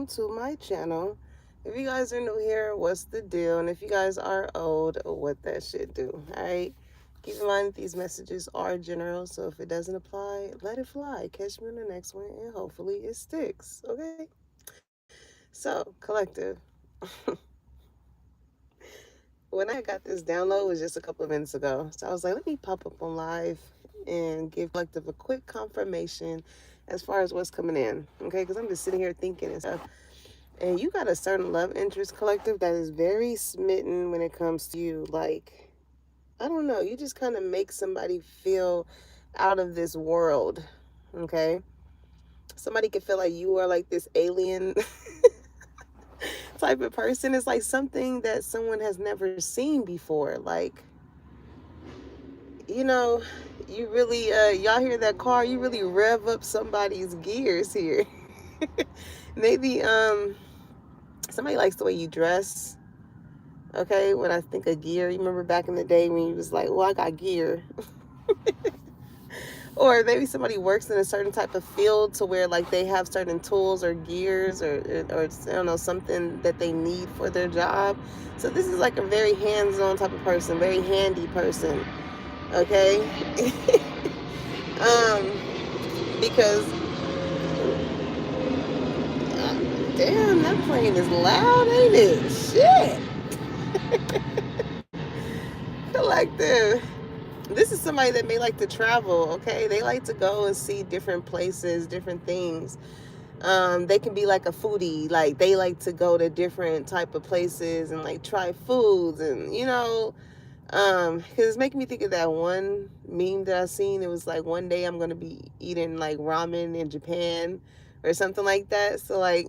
welcome to my channel. If you guys are new here, what's the deal? And if you guys are old, what that shit do, alright? Keep in mind that these messages are general, so if it doesn't apply, let it fly. Catch me in the next one, and hopefully it sticks, okay? So, collective. When I got this download was just a couple of minutes ago. So I was like, let me pop up on live and give collective a quick confirmation as far as what's coming in. Okay, because I'm just sitting here thinking and stuff. And you got a certain love interest, collective, that is very smitten when it comes to you. Like, I don't know, you just kind of make somebody feel out of this world. Okay. Somebody could feel like you are like this alien type of person. It's like something that someone has never seen before. Like, you know, you really y'all hear that car, you really rev up somebody's gears here. Maybe somebody likes the way you dress. Okay, when I think of gear, you remember back in the day when you was like, well, I got gear. Or maybe somebody works in a certain type of field to where like they have certain tools or gears or I don't know, something that they need for their job. So this is like a very hands-on type of person, very handy person. Okay. Because damn, that plane is loud, ain't it? Shit. Collective. This is somebody that may like to travel, okay? They like to go and see different places, different things. They can be like a foodie, like they like to go to different type of places and like try foods and because it's making me think of that one meme that I seen. It was like one day I'm gonna be eating like ramen in Japan or something like that. So like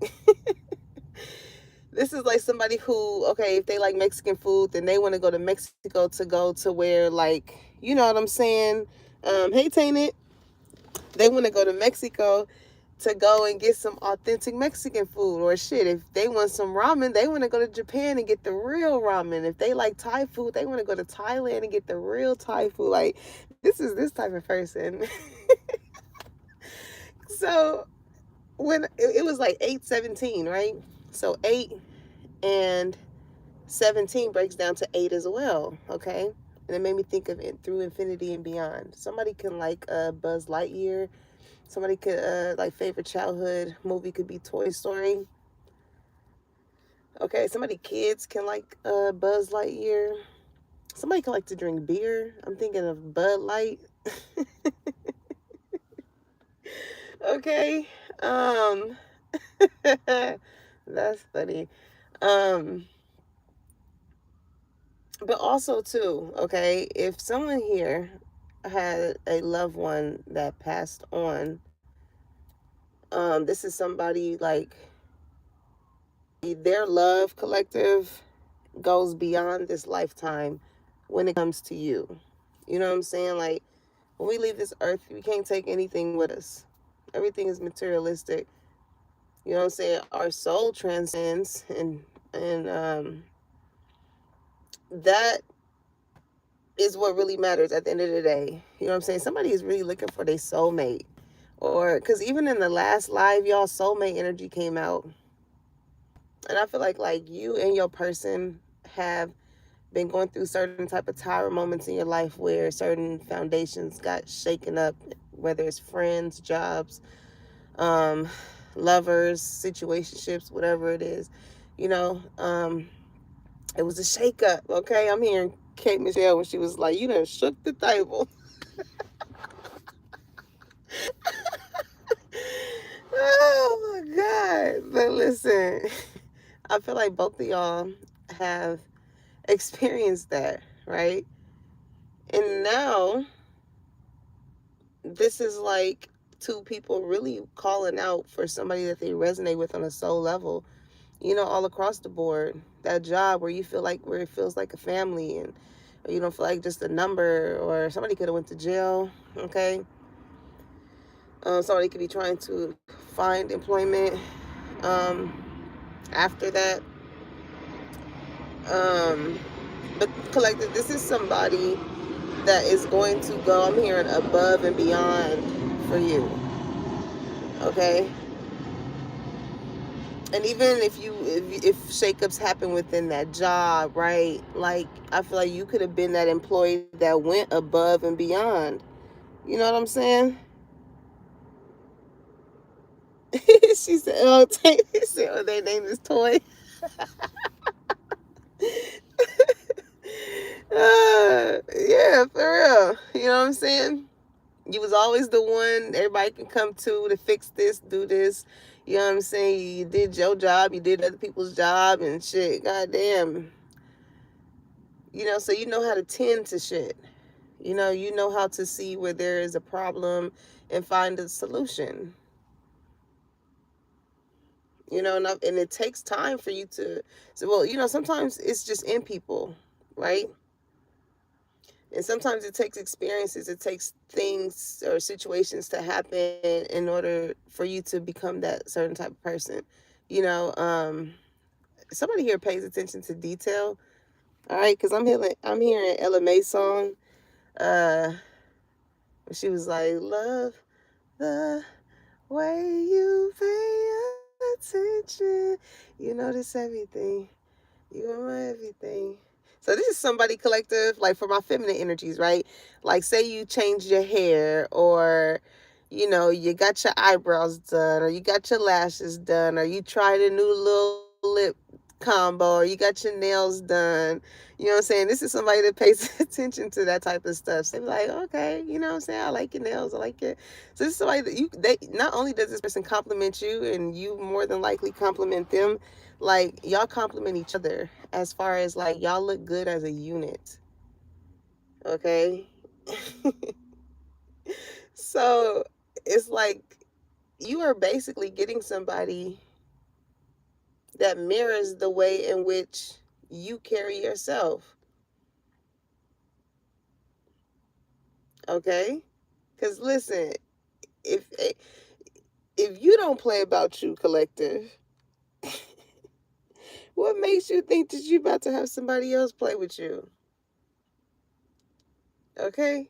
this is like somebody who, okay, if they like Mexican food, then they want to go to Mexico to go to where, like, you know what I'm saying? Hey, Tainted. They want to go to Mexico to go and get some authentic Mexican food. Or shit, if they want some ramen, they want to go to Japan and get the real ramen. If they like Thai food, they want to go to Thailand and get the real Thai food. Like, this is this type of person. So when it was like 8:17, right? So 8 and 17 breaks down to 8 as well, okay? And it made me think of it through infinity and beyond. Somebody can like Buzz Lightyear. Somebody could like favorite childhood movie could be Toy Story. Okay, somebody kids can like Buzz Lightyear. Somebody can like to drink beer. I'm thinking of Bud Light. Okay. Um that's funny. Um But also too, okay, if someone here had a loved one that passed on, this is somebody like their love collective goes beyond this lifetime when it comes to you. You know what I'm saying? Like when we leave this earth, we can't take anything with us. Everything is materialistic. You know what I'm saying? Our soul transcends and that is what really matters at the end of the day. You know what I'm saying? Somebody is really looking for their soulmate. Or, because even in the last live, y'all soulmate energy came out. And I feel like you and your person have been going through certain type of tower moments in your life where certain foundations got shaken up, whether it's friends, jobs, um, lovers, situationships, whatever it is. You know, it was a shakeup, okay? I'm hearing Kate Michelle when she was like, you done shook the table. Oh my God. But listen, I feel like both of y'all have experienced that, right? And now this is like two people really calling out for somebody that they resonate with on a soul level, you know, all across the board. That job where you feel like, where it feels like a family, and or you don't feel like just a number, or somebody could have went to jail, okay? Somebody could be trying to find employment um, after that. Um, but collective, this is somebody that is going to go, I'm hearing, above and beyond for you. Okay? And even if shakeups happen within that job, right? Like I feel like you could have been that employee that went above and beyond. You know what I'm saying? She said, "Oh, she said, oh, their name is Toy." Yeah, for real. You know what I'm saying? You was always the one everybody can come to fix this, do this. You know what I'm saying? You did your job, you did other people's job and shit. Goddamn. So you know how to tend to shit. You know how to see where there is a problem and find a solution. And it takes time for you to. So, well, sometimes it's just in people, right? And sometimes it takes experiences, it takes things or situations to happen in order for you to become that certain type of person. You know, somebody here pays attention to detail. All right, because I'm hearing Ella May song. Uh, she was like, "Love the way you pay attention. You notice everything. You are my everything." So this is somebody collective, like for my feminine energies, right? Like say you changed your hair, or you got your eyebrows done, or you got your lashes done, or you tried a new little lip combo, or you got your nails done. You know what I'm saying? This is somebody that pays attention to that type of stuff. So they be like, okay, you know what I'm saying? I like your nails, I like it. So this is somebody that they not only does this person compliment you and you more than likely compliment them, like y'all compliment each other as far as like y'all look good as a unit. Okay. So it's like you are basically getting somebody that mirrors the way in which you carry yourself. Okay. Because listen, if if you don't play about you, collective, what makes you think that you about to have somebody else play with you? Okay.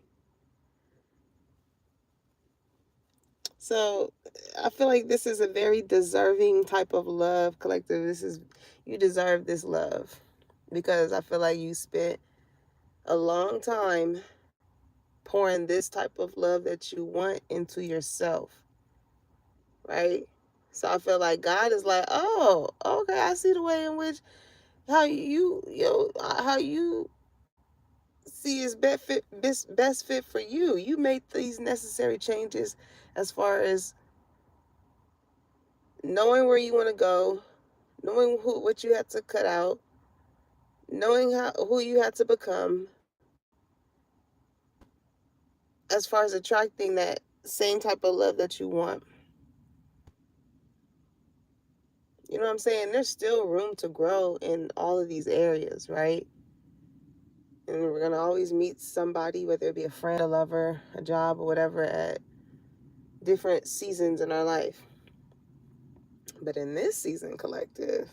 So I feel like this is a very deserving type of love, collective. You deserve this love because I feel like you spent a long time pouring this type of love that you want into yourself, right? So I feel like God is like, oh, okay, I see the way in which how you see is best fit for you. You made these necessary changes as far as knowing where you want to go, knowing what you had to cut out, knowing who you had to become, as far as attracting that same type of love that you want. You know what I'm saying? There's still room to grow in all of these areas, right? And we're gonna always meet somebody, whether it be a friend, a lover, a job, or whatever, at different seasons in our life. But in this season, collective,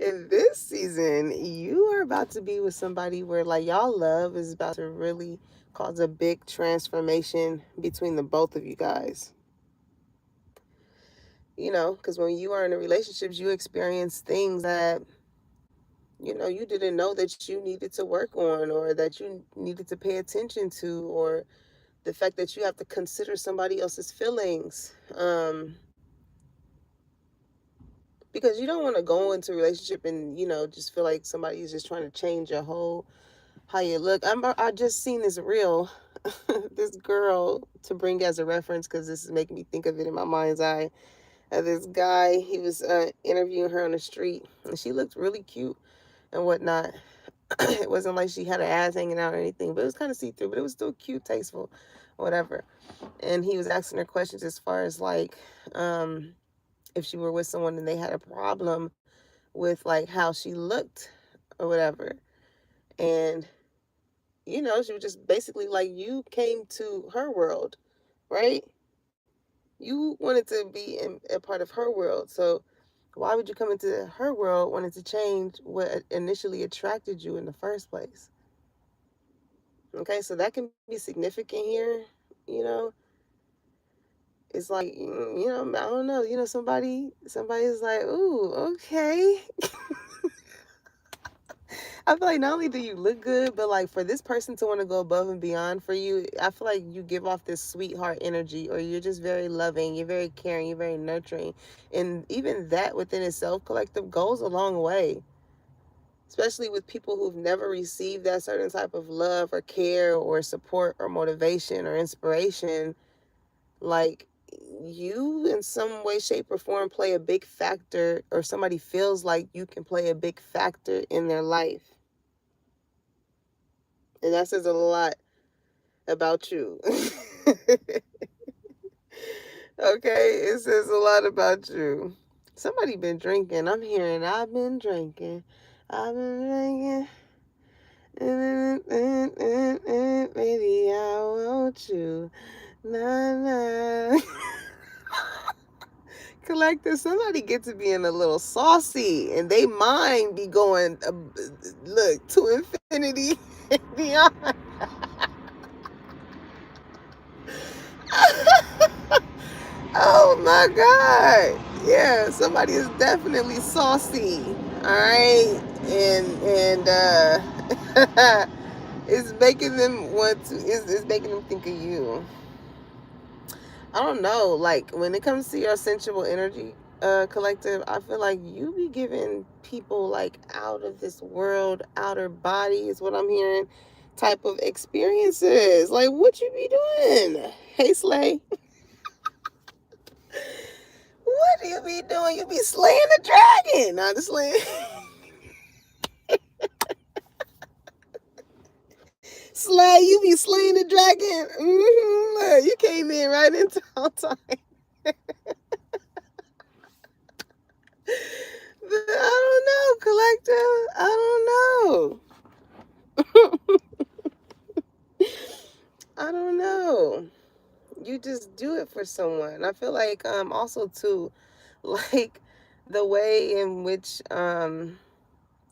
in this season, you are about to be with somebody where like y'all love is about to really cause a big transformation between the both of you guys. Because when you are in a relationship, you experience things that you didn't know that you needed to work on, or that you needed to pay attention to, or the fact that you have to consider somebody else's feelings. Because you don't want to go into a relationship and just feel like somebody is just trying to change your whole how you look. I just seen this reel, this girl, to bring as a reference because this is making me think of it in my mind's eye. This guy, he was interviewing her on the street, and she looked really cute and whatnot. It wasn't like she had her ass hanging out or anything, but it was kind of see through, but it was still cute, tasteful, whatever. And he was asking her questions as far as like, if she were with someone and they had a problem with like how she looked or whatever. And she was just basically like, you came to her world, right? You wanted to be in a part of her world. So why would you come into her world wanting to change what initially attracted you in the first place? Okay, so that can be significant here, you know. It's like, I don't know, somebody's like, ooh, okay. I feel like not only do you look good, but like for this person to want to go above and beyond for you, I feel like you give off this sweetheart energy, or you're just very loving, you're very caring, you're very nurturing. And even that within itself, collective, goes a long way. Especially with people who've never received that certain type of love or care or support or motivation or inspiration. Like, you in some way, shape, or form play a big factor, or somebody feels like you can play a big factor in their life. And that says a lot about you. Okay, it says a lot about you. Somebody been drinking. I'm hearing I've been drinking. I've been drinking. Maybe I want you. Nah, nah. Collective, somebody get to being a little saucy, and they mind be going, look, to infinity and beyond. Oh my God. Yeah, somebody is definitely saucy. All right. And it's making them want to, it's making them think of you. I don't know. Like, when it comes to your sensual energy, collective, I feel like you be giving people like out of this world, outer body is what I'm hearing, type of experiences. Like, what you be doing? Hey, Slay. What do you be doing? You be slaying the dragon. Not the slaying. Slay, you be slaying the dragon. Mm-hmm. You came in right in time. I don't know, collective. I don't know. I don't know. You just do it for someone. I feel like also too, like the way in which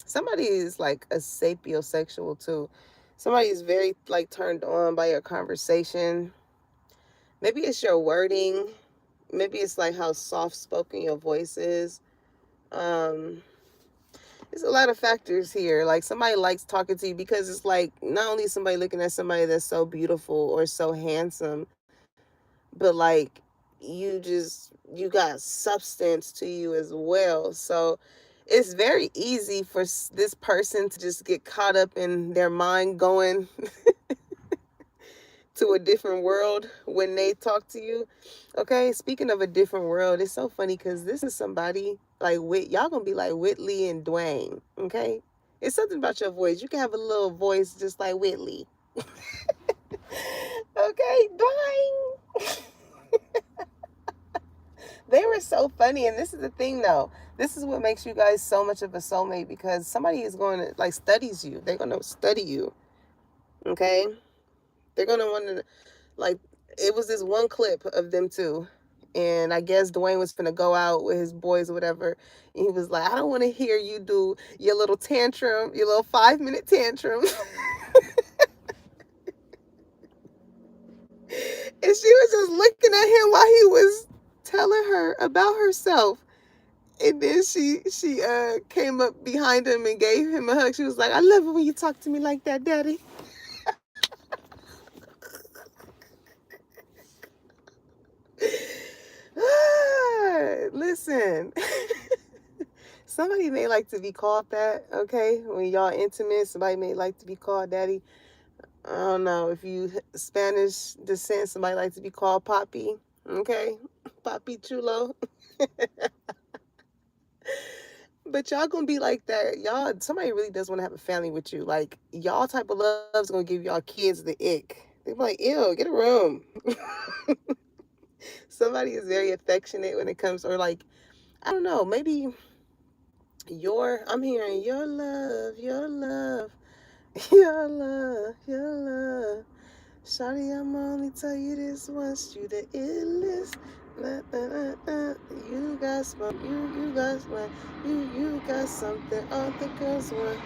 somebody is like a sapiosexual too. Somebody is very like turned on by your conversation. Maybe it's your wording. Maybe it's like how soft spoken your voice is. Um, there's a lot of factors here. Like, somebody likes talking to you because it's like not only somebody looking at somebody that's so beautiful or so handsome, but like you got substance to you as well. So it's very easy for this person to just get caught up in their mind going to a different world when they talk to you. Okay, speaking of a different world, it's so funny because this is somebody like y'all gonna be like Whitley and Dwayne. Okay, it's something about your voice. You can have a little voice just like Whitley. Okay, Dwayne. They were so funny, and this is the thing though. This is what makes you guys so much of a soulmate, because somebody is going to like studies you. They're gonna study you. Okay, they're gonna want to like. It was this one clip of them two, and I guess Dwayne was gonna go out with his boys or whatever. And he was like, "I don't want to hear you do your little tantrum, your little 5-minute tantrum." And she was just looking at him while he was telling her about herself. And then she came up behind him and gave him a hug. She was like, "I love it when you talk to me like that, Daddy." Listen, somebody may like to be called that, okay? When y'all intimate, somebody may like to be called Daddy. I don't know. If you Spanish descent, somebody like to be called Papi, okay? Papi Chulo. But y'all gonna be like that. Y'all, somebody really does want to have a family with you. Like, y'all type of love's gonna give y'all kids the ick. They be like, ew, get a room. Somebody is very affectionate when it comes, or like, I don't know, maybe I'm hearing your love, your love, your love, your love. Shawty, I'm only tell you this once, you the illest. You got smoke, you got smoke, you got something all the girls want.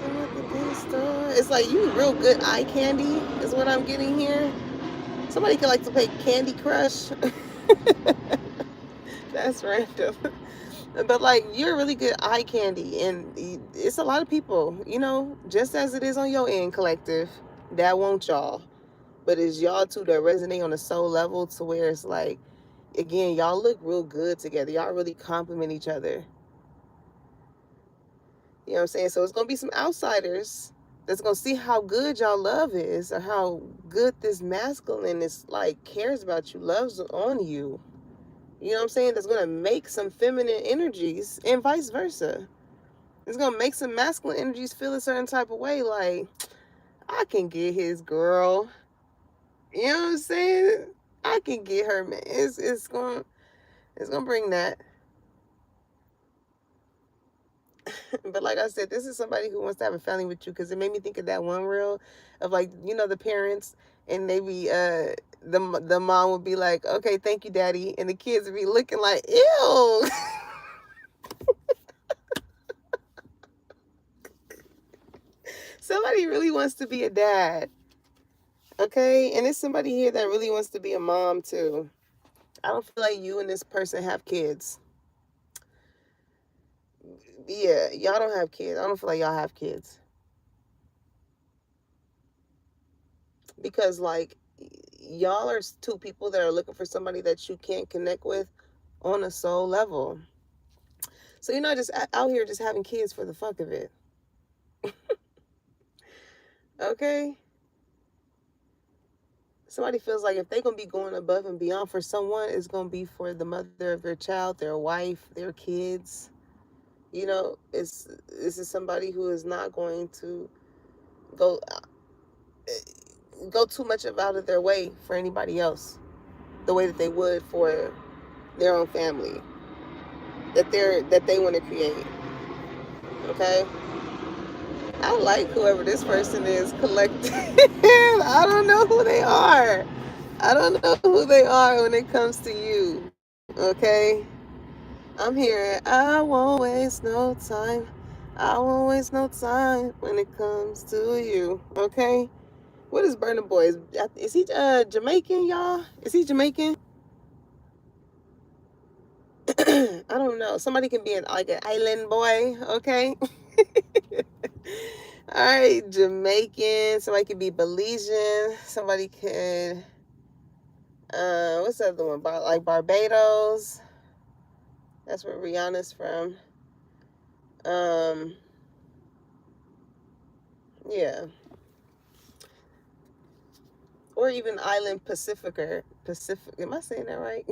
I'm at the big store. It's like you real good eye candy is what I'm getting here. Somebody could like to play Candy Crush. That's random. But like, you're really good eye candy, and it's a lot of people, just as it is on your end, collective, that want y'all. But it's y'all two that resonate on a soul level to where it's like, again, y'all look real good together. Y'all really complement each other. You know what I'm saying? So it's gonna be some outsiders that's gonna see how good y'all love is, or how good this masculine is, like, cares about you, loves on you. You know what I'm saying? That's gonna make some feminine energies and vice versa. It's gonna make some masculine energies feel a certain type of way, like, I can get his girl. You know what I'm saying? I can get her, man. It's gonna bring that. But like I said, this is somebody who wants to have a family with you, because it made me think of that one reel of, like, the parents, and they be the mom would be like, okay, thank you, daddy, and the kids would be looking like, ew. Somebody really wants to be a dad, okay? And it's somebody here that really wants to be a mom too. I don't feel like you and this person have kids. Yeah, y'all don't have kids. I don't feel like y'all have kids. Because, like, y'all are two people that are looking for somebody that you can't connect with on a soul level. So you're not just out here just having kids for the fuck of it. Okay? Somebody feels like if they're going to be going above and beyond for someone, it's going to be for the mother of their child, their wife, their kids. This is somebody who is not going to go too much out of their way for anybody else, the way that they would for their own family that they want to create. Okay, I like whoever this person is collecting. I don't know who they are. I don't know who they are when it comes to you. Okay, I'm here. I won't waste no time. I won't waste no time when it comes to you. Okay. What is Burna Boy? Is he Jamaican, y'all? Is he Jamaican? I don't know. Somebody can be like an island boy, okay? All right, Jamaican. Somebody could be Belizean. Somebody could, what's the other one? Like Barbados. That's where Rihanna's from. Um, yeah. Or even Island Pacific. Am I saying that right?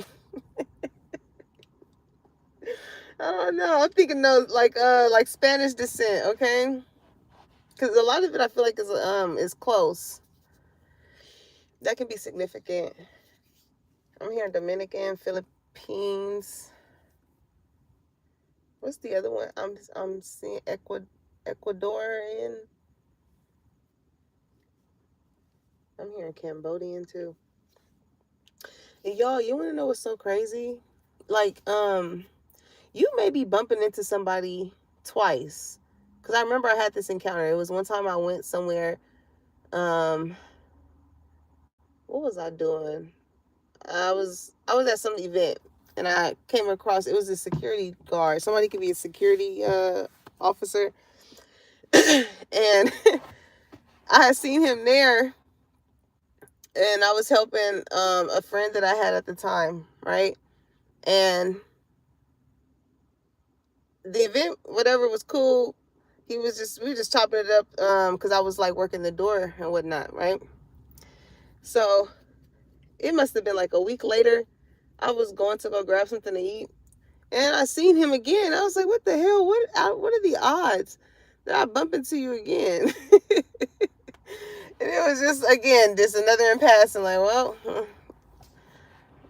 I don't know. I'm thinking those like Spanish descent, okay? Because a lot of it I feel like is close. That can be significant. I'm hearing Dominican, Philippines. What's the other one? I'm seeing Ecuadorian. I'm hearing Cambodian too. And y'all, you want to know what's so crazy? Like, you may be bumping into somebody twice. Cause I remember I had this encounter. It was one time I went somewhere. What was I doing? I was at some event, and I came across, it was a security guard. Somebody could be a security officer. And I had seen him there, and I was helping a friend that I had at the time, right? And the event, whatever, was cool. We were just chopping it up because I was like working the door and whatnot, right? So it must have been like a week later. I was going to go grab something to eat, and I seen him again. I was like, what the hell? What are the odds that I bump into you again? And it was just another in passing. Like, well, I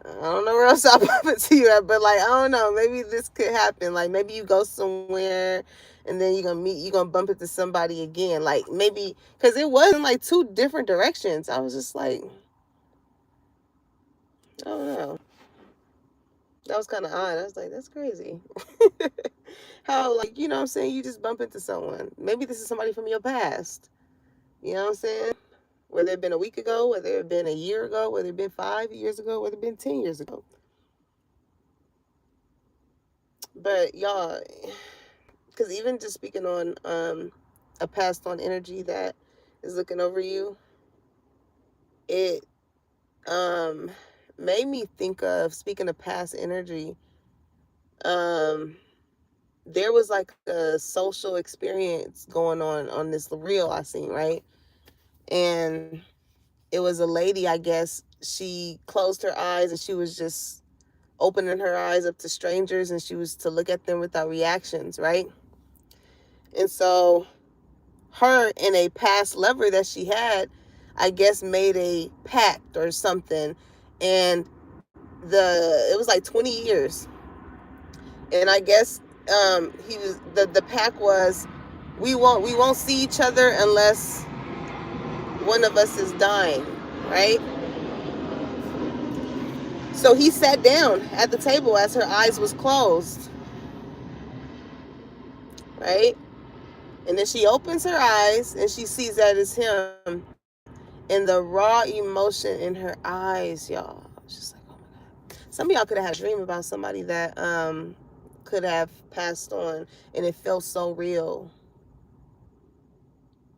don't know where else I'll bump into you at, but like, I don't know. Maybe this could happen. Like, maybe you go somewhere, and then you're gonna bump into somebody again. Like, maybe, because it wasn't like two different directions. I was just like, I don't know. That was kind of odd. I was like, that's crazy. How, like, you know what I'm saying? You just bump into someone. Maybe this is somebody from your past. You know what I'm saying? Whether it been a week ago, whether it been a year ago, whether it been 5 years ago, whether it been 10 years ago. But y'all, because even just speaking on a passed on energy that is looking over you, it um made me think of, speaking of past energy, um there was like a social experience going on this reel I seen, right? And it was a lady, I guess. She closed her eyes and she was just opening her eyes up to strangers, and she was to look at them without reactions, right? And so her and a past lover that she had, I guess, made a pact or something. And it was like 20 years. And I guess he was the pact was, we won't see each other unless one of us is dying, right? So he sat down at the table as her eyes was closed, right? And then she opens her eyes and she sees that it's him. And the raw emotion in her eyes, y'all. She's like, oh my God. Some of y'all could have had a dream about somebody that could have passed on, and it felt so real.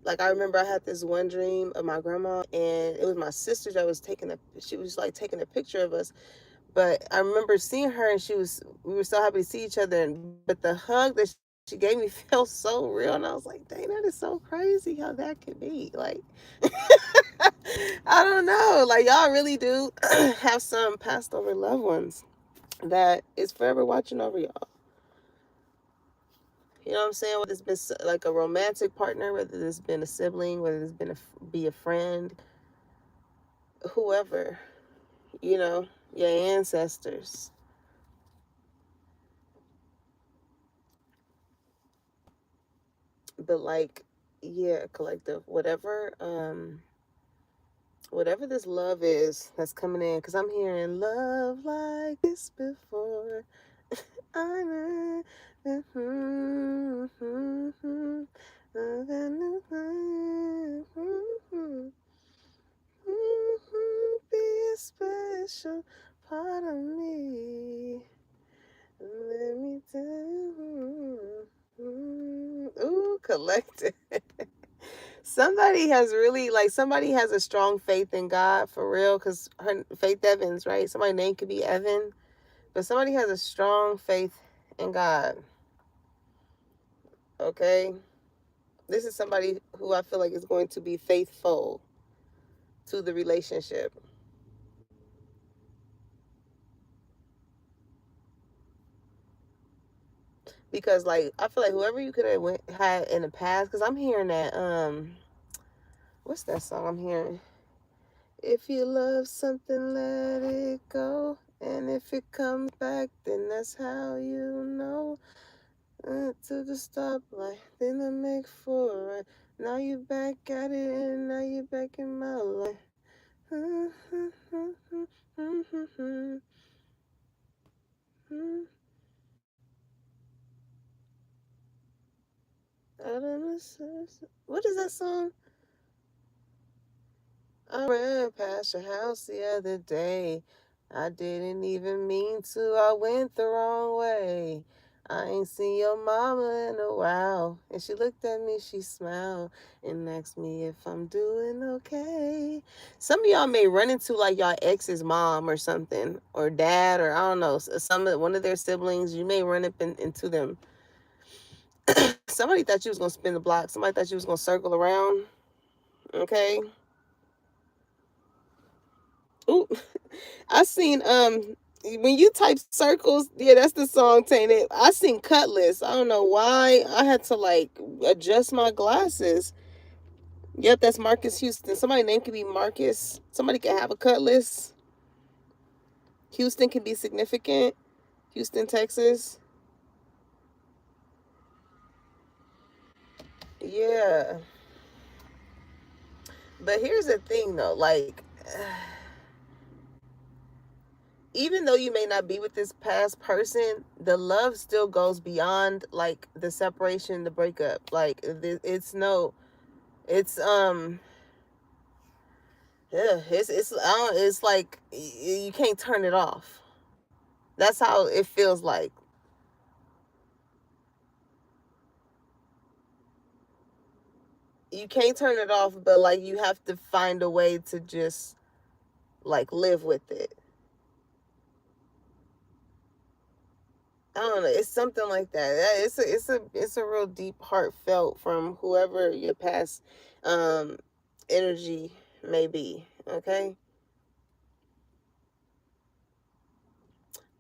Like, I remember I had this one dream of my grandma, and it was my sister that was she was like taking a picture of us. But I remember seeing her, and we were so happy to see each other. But the hug that she gave me felt so real. And I was like, dang, that is so crazy how that could be. Like, I don't know. Like, y'all really do have some passed over loved ones that is forever watching over y'all. You know what I'm saying? Whether it's been like a romantic partner, whether it's been a sibling, whether it's been be a friend, whoever, you know, your ancestors. But like, yeah, collective, whatever this love is that's coming in, because I'm hearing love like this before. I know. Be a special part of me. Let me tell you. Ooh, collective. Somebody has a strong faith in God for real, because her Faith Evans, right? Somebody's name could be Evan, but somebody has a strong faith in God. Okay? This is somebody who I feel like is going to be faithful to the relationship. Because like I feel like whoever you could have had in the past, because I'm hearing that what's that song I'm hearing? If you love something, let it go. And if it comes back, then that's how you know. To the stoplight, then I make for it. Right. Now you back at it, and now you back in my life. What is that song? I ran past your house the other day. I didn't even mean to. I went the wrong way. I ain't seen your mama in a while. And she looked at me, she smiled, and asked me if I'm doing okay. Some of y'all may run into like y'all ex's mom or something, or dad, or I don't know, one of their siblings. You may run up into them. Somebody thought you was gonna spin the block. Somebody thought you was gonna circle around. Okay. Ooh, I seen when you type circles, yeah, that's the song Tainted. I seen Cutlass. I don't know why. I had to like adjust my glasses. Yep, that's Marcus Houston. Somebody name could be Marcus. Somebody can have a Cutlass. Houston can be significant. Houston, Texas. Yeah. But here's the thing though, like even though you may not be with this past person, the love still goes beyond like the separation, the breakup. Like it's yeah, it's like you can't turn it off. That's how it feels like. you can't turn it off, but like you have to find a way to just like live with it. I don't know. It's something like that. It's a real deep, heartfelt from whoever your past um energy may be. Okay,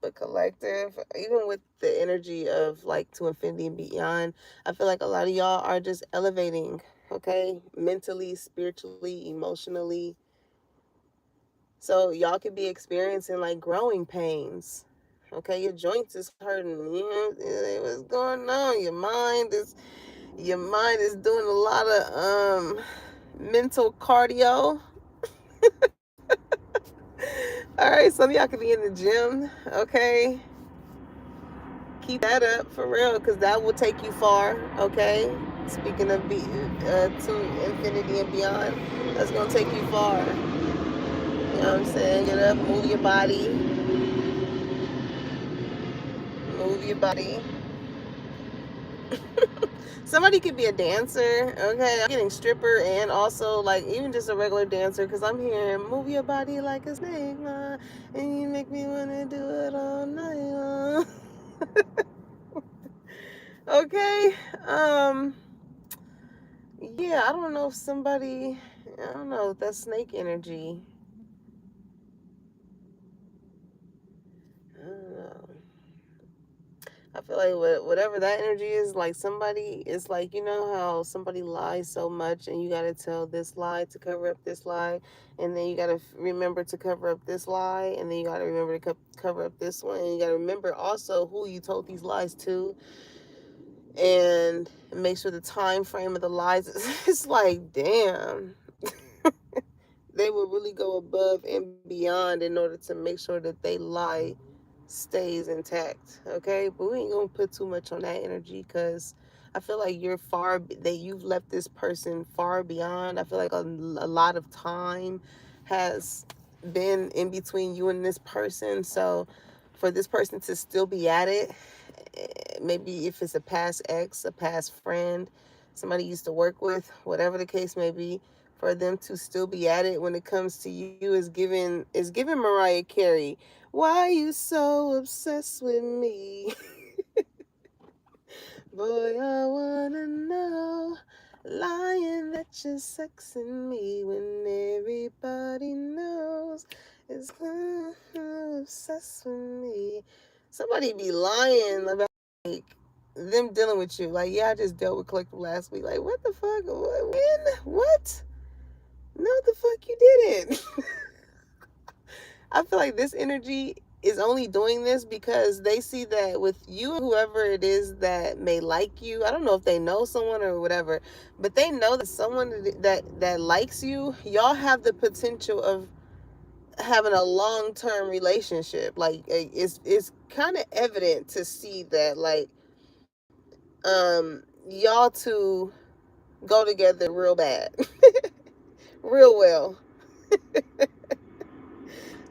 but collective, even with the energy of like to infinity and beyond, I feel like a lot of y'all are just elevating. Okay, mentally, spiritually, emotionally. So y'all could be experiencing like growing pains. Okay, your joints is hurting. You know what's going on. Your mind is doing a lot of mental cardio. All right, some of y'all could be in the gym. Okay, keep that up for real, because that will take you far. Okay, speaking of to infinity and beyond, that's gonna take you far. You know what I'm saying? Get up, move your body, move your body. Somebody could be a dancer, okay? I'm getting stripper and also like even just a regular dancer, because I'm hearing move your body like a snake, and you make me want to do it all night long. Okay. Yeah, I don't know if somebody, I don't know, that snake energy. I don't know. I feel like whatever that energy is, like somebody is like, you know how somebody lies so much and you got to tell this lie to cover up this lie, and then you got to remember to cover up this lie, and then you got to remember to cover up this one, and you got to remember also who you told these lies to, and make sure the time frame of the lies is, it's like, damn. They will really go above and beyond in order to make sure that they lie stays intact. Okay, but we ain't gonna put too much on that energy, because I feel like that you've left this person far beyond. I feel like a lot of time has been in between you and this person, so for this person to still be at it, maybe if it's a past ex, a past friend, somebody you used to work with, whatever the case may be, for them to still be at it when it comes to you is giving Mariah Carey. Why you so obsessed with me? Boy, I wanna know. Lying that you're sexing me when everybody knows it's obsessed with me. Somebody be lying about like them dealing with you. Like, yeah, I just dealt with Collective last week. Like, what the fuck? When? What? No, the fuck you didn't. I feel like this energy is only doing this because they see that with you and whoever it is that may like you. I don't know if they know someone or whatever, but they know that someone that likes you, y'all have the potential of having a long-term relationship. Like, it's kind of evident to see that like y'all two go together real bad. Real well.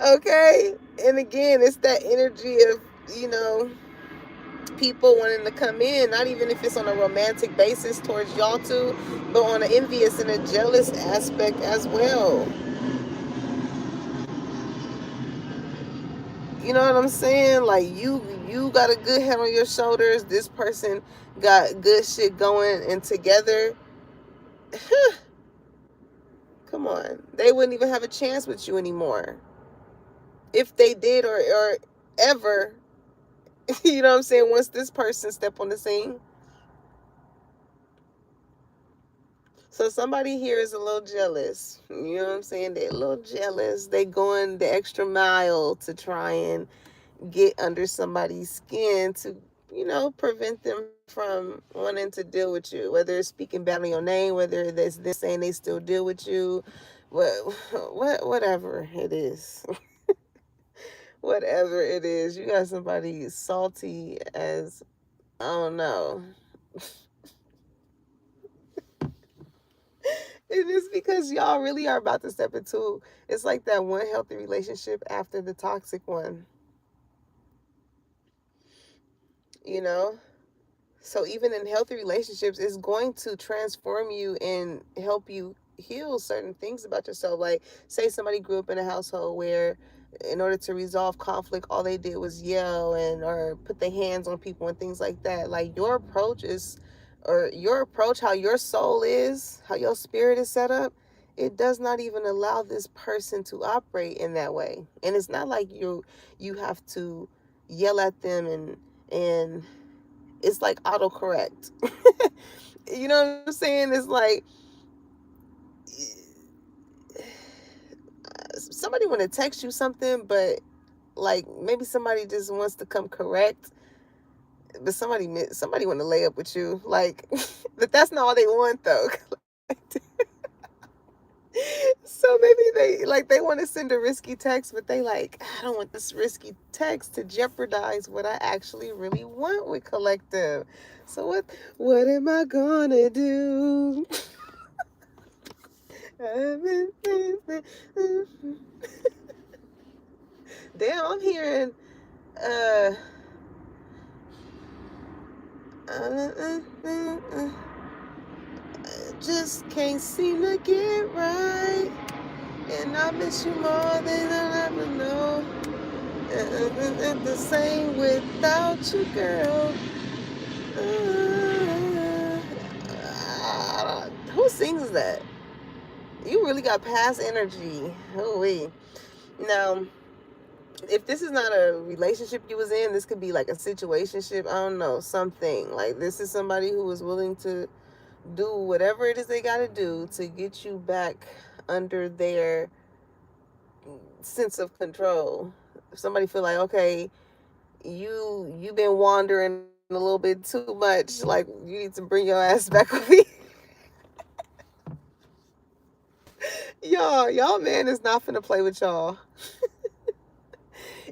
Okay? And again, it's that energy of, you know, people wanting to come in, not even if it's on a romantic basis towards y'all two, but on an envious and a jealous aspect as well. You know what I'm saying? Like you got a good head on your shoulders. This person got good shit going, and together, come on, they wouldn't even have a chance with you anymore. If they did, or ever, you know what I'm saying? Once this person step on the scene. So somebody here is a little jealous. You know what I'm saying? They're a little jealous. They going the extra mile to try and get under somebody's skin to, prevent them from wanting to deal with you. Whether it's speaking bad on your name, whether it's them saying they still deal with you, whatever it is. Whatever it is. You got somebody salty as, I don't know. It is because y'all really are about to step into, it's like that one healthy relationship after the toxic one, you know? So even in healthy relationships, it's going to transform you and help you heal certain things about yourself. Like, say somebody grew up in a household where in order to resolve conflict, all they did was yell and or put their hands on people and things like that. Like, your approach is, or your approach, how your soul is, how your spirit is set up, it does not even allow this person to operate in that way. And it's not like you have to yell at them and it's like autocorrect. You know what I'm saying? It's like somebody want to text you something, but like maybe somebody just wants to come correct, but somebody want to lay up with you, like, but that's not all they want though. So maybe they want to send a risky text, but they like, I don't want this risky text to jeopardize what I actually really want with collective. So what am I gonna do? Damn, I'm hearing uh, just can't seem to get right. And I miss you more than I'll ever know. The same without you, girl. Who sings that? You really got past energy. Oh wait. Now, if this is not a relationship you was in, this could be like a situationship. I don't know, something like this is somebody who is willing to do whatever it is they got to do to get you back under their sense of control. If somebody feel like, okay, you've been wandering a little bit too much, like you need to bring your ass back over here. Y'all man is not finna play with y'all.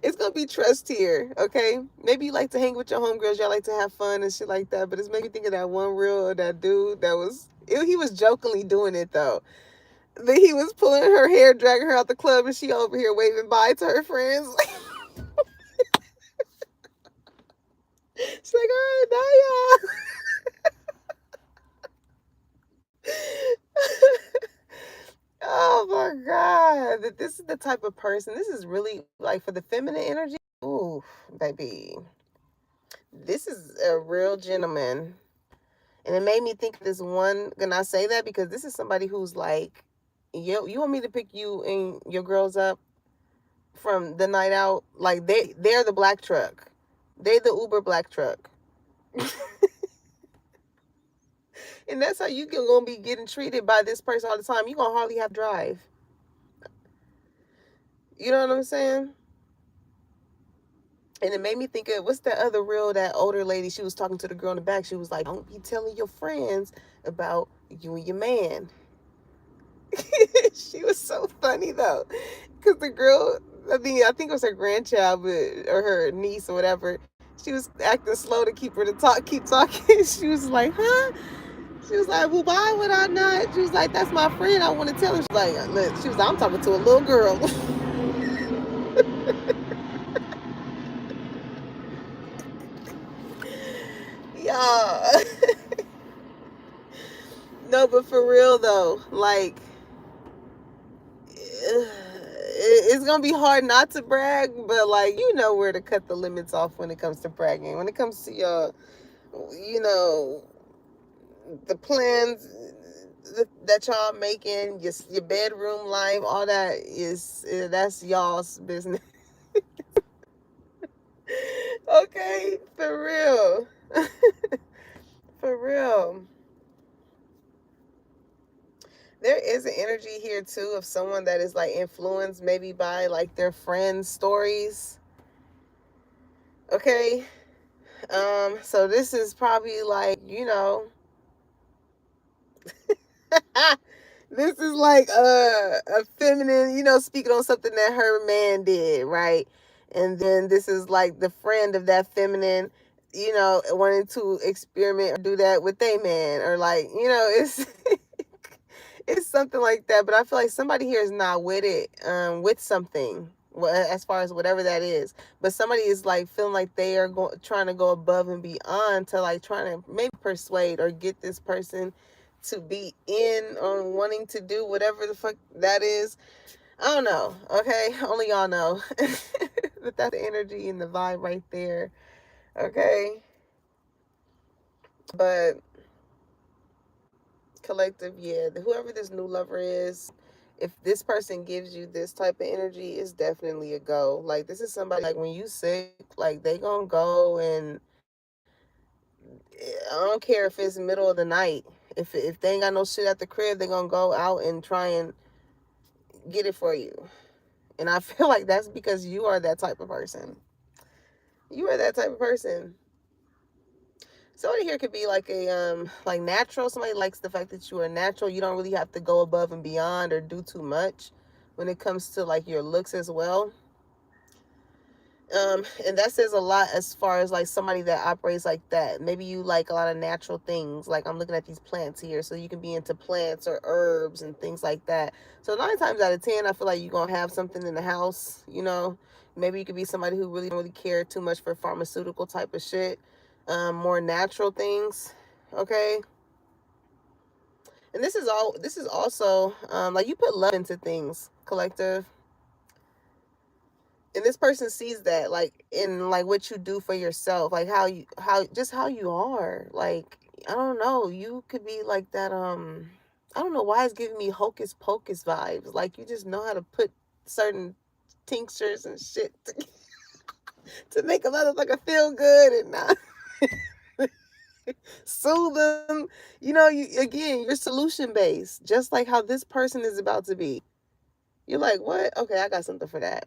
It's gonna be trust here, okay? Maybe you like to hang with your homegirls, y'all like to have fun and shit like that, but it's making me think of that one reel of that dude that was, he was jokingly doing it though. But he was pulling her hair, dragging her out the club, and she over here waving bye to her friends. She's like, all right, bye, y'all. Oh my God. This is the type of person, this is really like for the feminine energy. Ooh, baby. This is a real gentleman. And it made me think of this one. Can I say that? Because this is somebody who's like, you want me to pick you and your girls up from the night out? Like they're the black truck. They the Uber black truck. And that's how you can gonna be getting treated by this person all the time. You gonna hardly have to drive. You know what I'm saying? And it made me think of, what's that other reel, that older lady, she was talking to the girl in the back. She was like, don't be telling your friends about you and your man. She was so funny though. Because the girl, I think it was her grandchild, or her niece or whatever. She was acting slow to keep her to keep talking. She was like, huh? She was like, well, why would I not? She was like, that's my friend. I want to tell her. She's like, look, she was like, I'm talking to a little girl. Yeah. No, but for real though, like, it's gonna be hard not to brag, but like, you know where to cut the limits off when it comes to bragging. When it comes to your, you know, the plans that y'all making, your bedroom life, all that is, that's y'all's business. Okay, for real. For real. There is an energy here too of someone that is like influenced maybe by like their friends' stories. Okay. So this is probably like, this is like a feminine, speaking on something that her man did, right? And then this is like the friend of that feminine, wanting to experiment or do that with their man, or like, it's it's something like that. But I feel like somebody here is not with it, with something. as far as whatever that is. But somebody is like feeling like they are trying to go above and beyond to like trying to maybe persuade or get this person to be in on wanting to do whatever the fuck that is. I don't know. Okay, only y'all know. But that's the energy and the vibe right there. Okay, but collective, yeah, whoever this new lover is, if this person gives you this type of energy, it's definitely a go. Like, this is somebody, like, when you sick, like, they gonna go and I don't care if it's middle of the night. If they ain't got no shit at the crib, they gonna go out and try and get it for you. And I feel like that's because you are that type of person. You are that type of person. Somebody here could be like a like natural. Somebody likes the fact that you are natural. You don't really have to go above and beyond or do too much when it comes to like your looks as well. And that says a lot as far as like somebody that operates like that. Maybe you like a lot of natural things. Like, I'm looking at these plants here, so you can be into plants or herbs and things like that. So 9 times out of 10, I feel like you're gonna have something in the house. Maybe you could be somebody who really don't really care too much for pharmaceutical type of shit. More natural things. Okay. And this is also like, you put love into things, collective. And this person sees that, like, in like what you do for yourself, like how you are. Like, I don't know, you could be like that. I don't know why it's giving me hocus pocus vibes. Like, you just know how to put certain tinctures and shit to make a motherfucker feel good and not soothe them. You're solution based, just like how this person is about to be. You're like, what? Okay, I got something for that.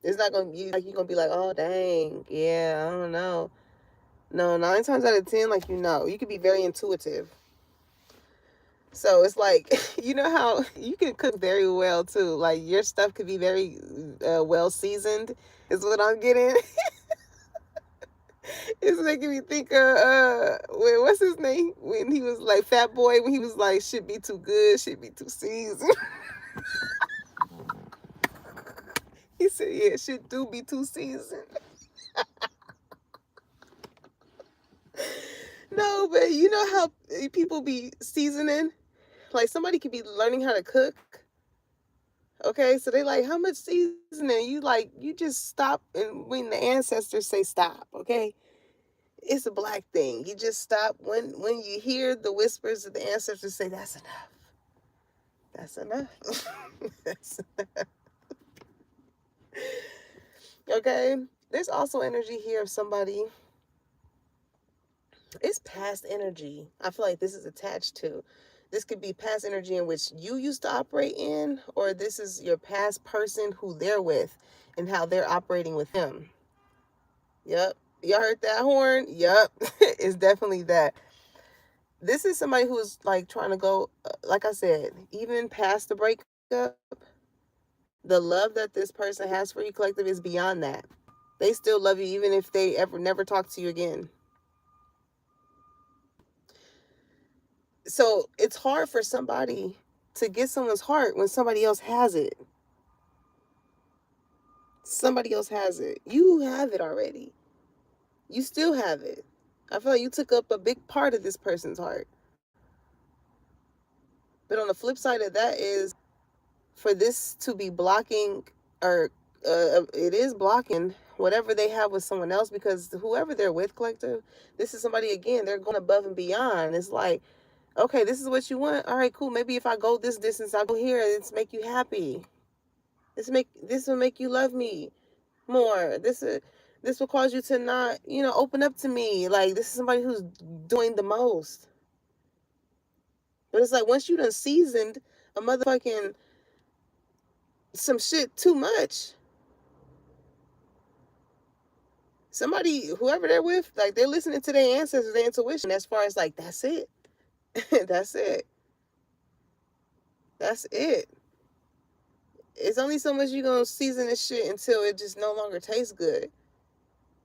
It's not gonna be like you're gonna be like, oh dang, yeah, I don't know. No, 9 times out of 10, like, you could be very intuitive. So it's like, you know how you can cook very well too. Like, your stuff could be very well seasoned. Is what I'm getting. It's making me think of what's his name when he was like Fat Boy, when he was like, should be too good, should be too seasoned. He said, yeah, shit do be too seasoned. No, but you know how people be seasoning? Like, somebody could be learning how to cook. Okay, so they like, how much seasoning? You just stop, and when the ancestors say stop, okay? It's a black thing. You just stop when you hear the whispers of the ancestors say, that's enough. That's enough. That's enough. Okay. There's also energy here of somebody. It's past energy. I feel like this is attached to. This could be past energy in which you used to operate in, or this is your past person who they're with and how they're operating with him. Yep. Y'all heard that horn? Yep. It's definitely that. This is somebody who's like trying to go, like I said, even past the breakup, the love that this person has for you, collective, is beyond that. They still love you even if they ever never talk to you again. So it's hard for somebody to get someone's heart when somebody else has it. Somebody else has it. You have it already. You still have it. I feel like you took up a big part of this person's heart. But on the flip side of that is, for this to be blocking, or it is blocking whatever they have with someone else, because whoever they're with, collective, this is somebody, again, they're going above and beyond. It's like, okay, this is what you want. All right, cool. Maybe if I go this distance, I'll go here, and it's make you happy. This will make you love me more. This will cause you to not, open up to me. Like, this is somebody who's doing the most. But it's like, once you done seasoned a motherfucking some shit too much, somebody, whoever they're with, like, they're listening to their ancestors, their intuition, as far as like, that's it. That's it. That's it. It's only so much you're gonna season this shit until it just no longer tastes good.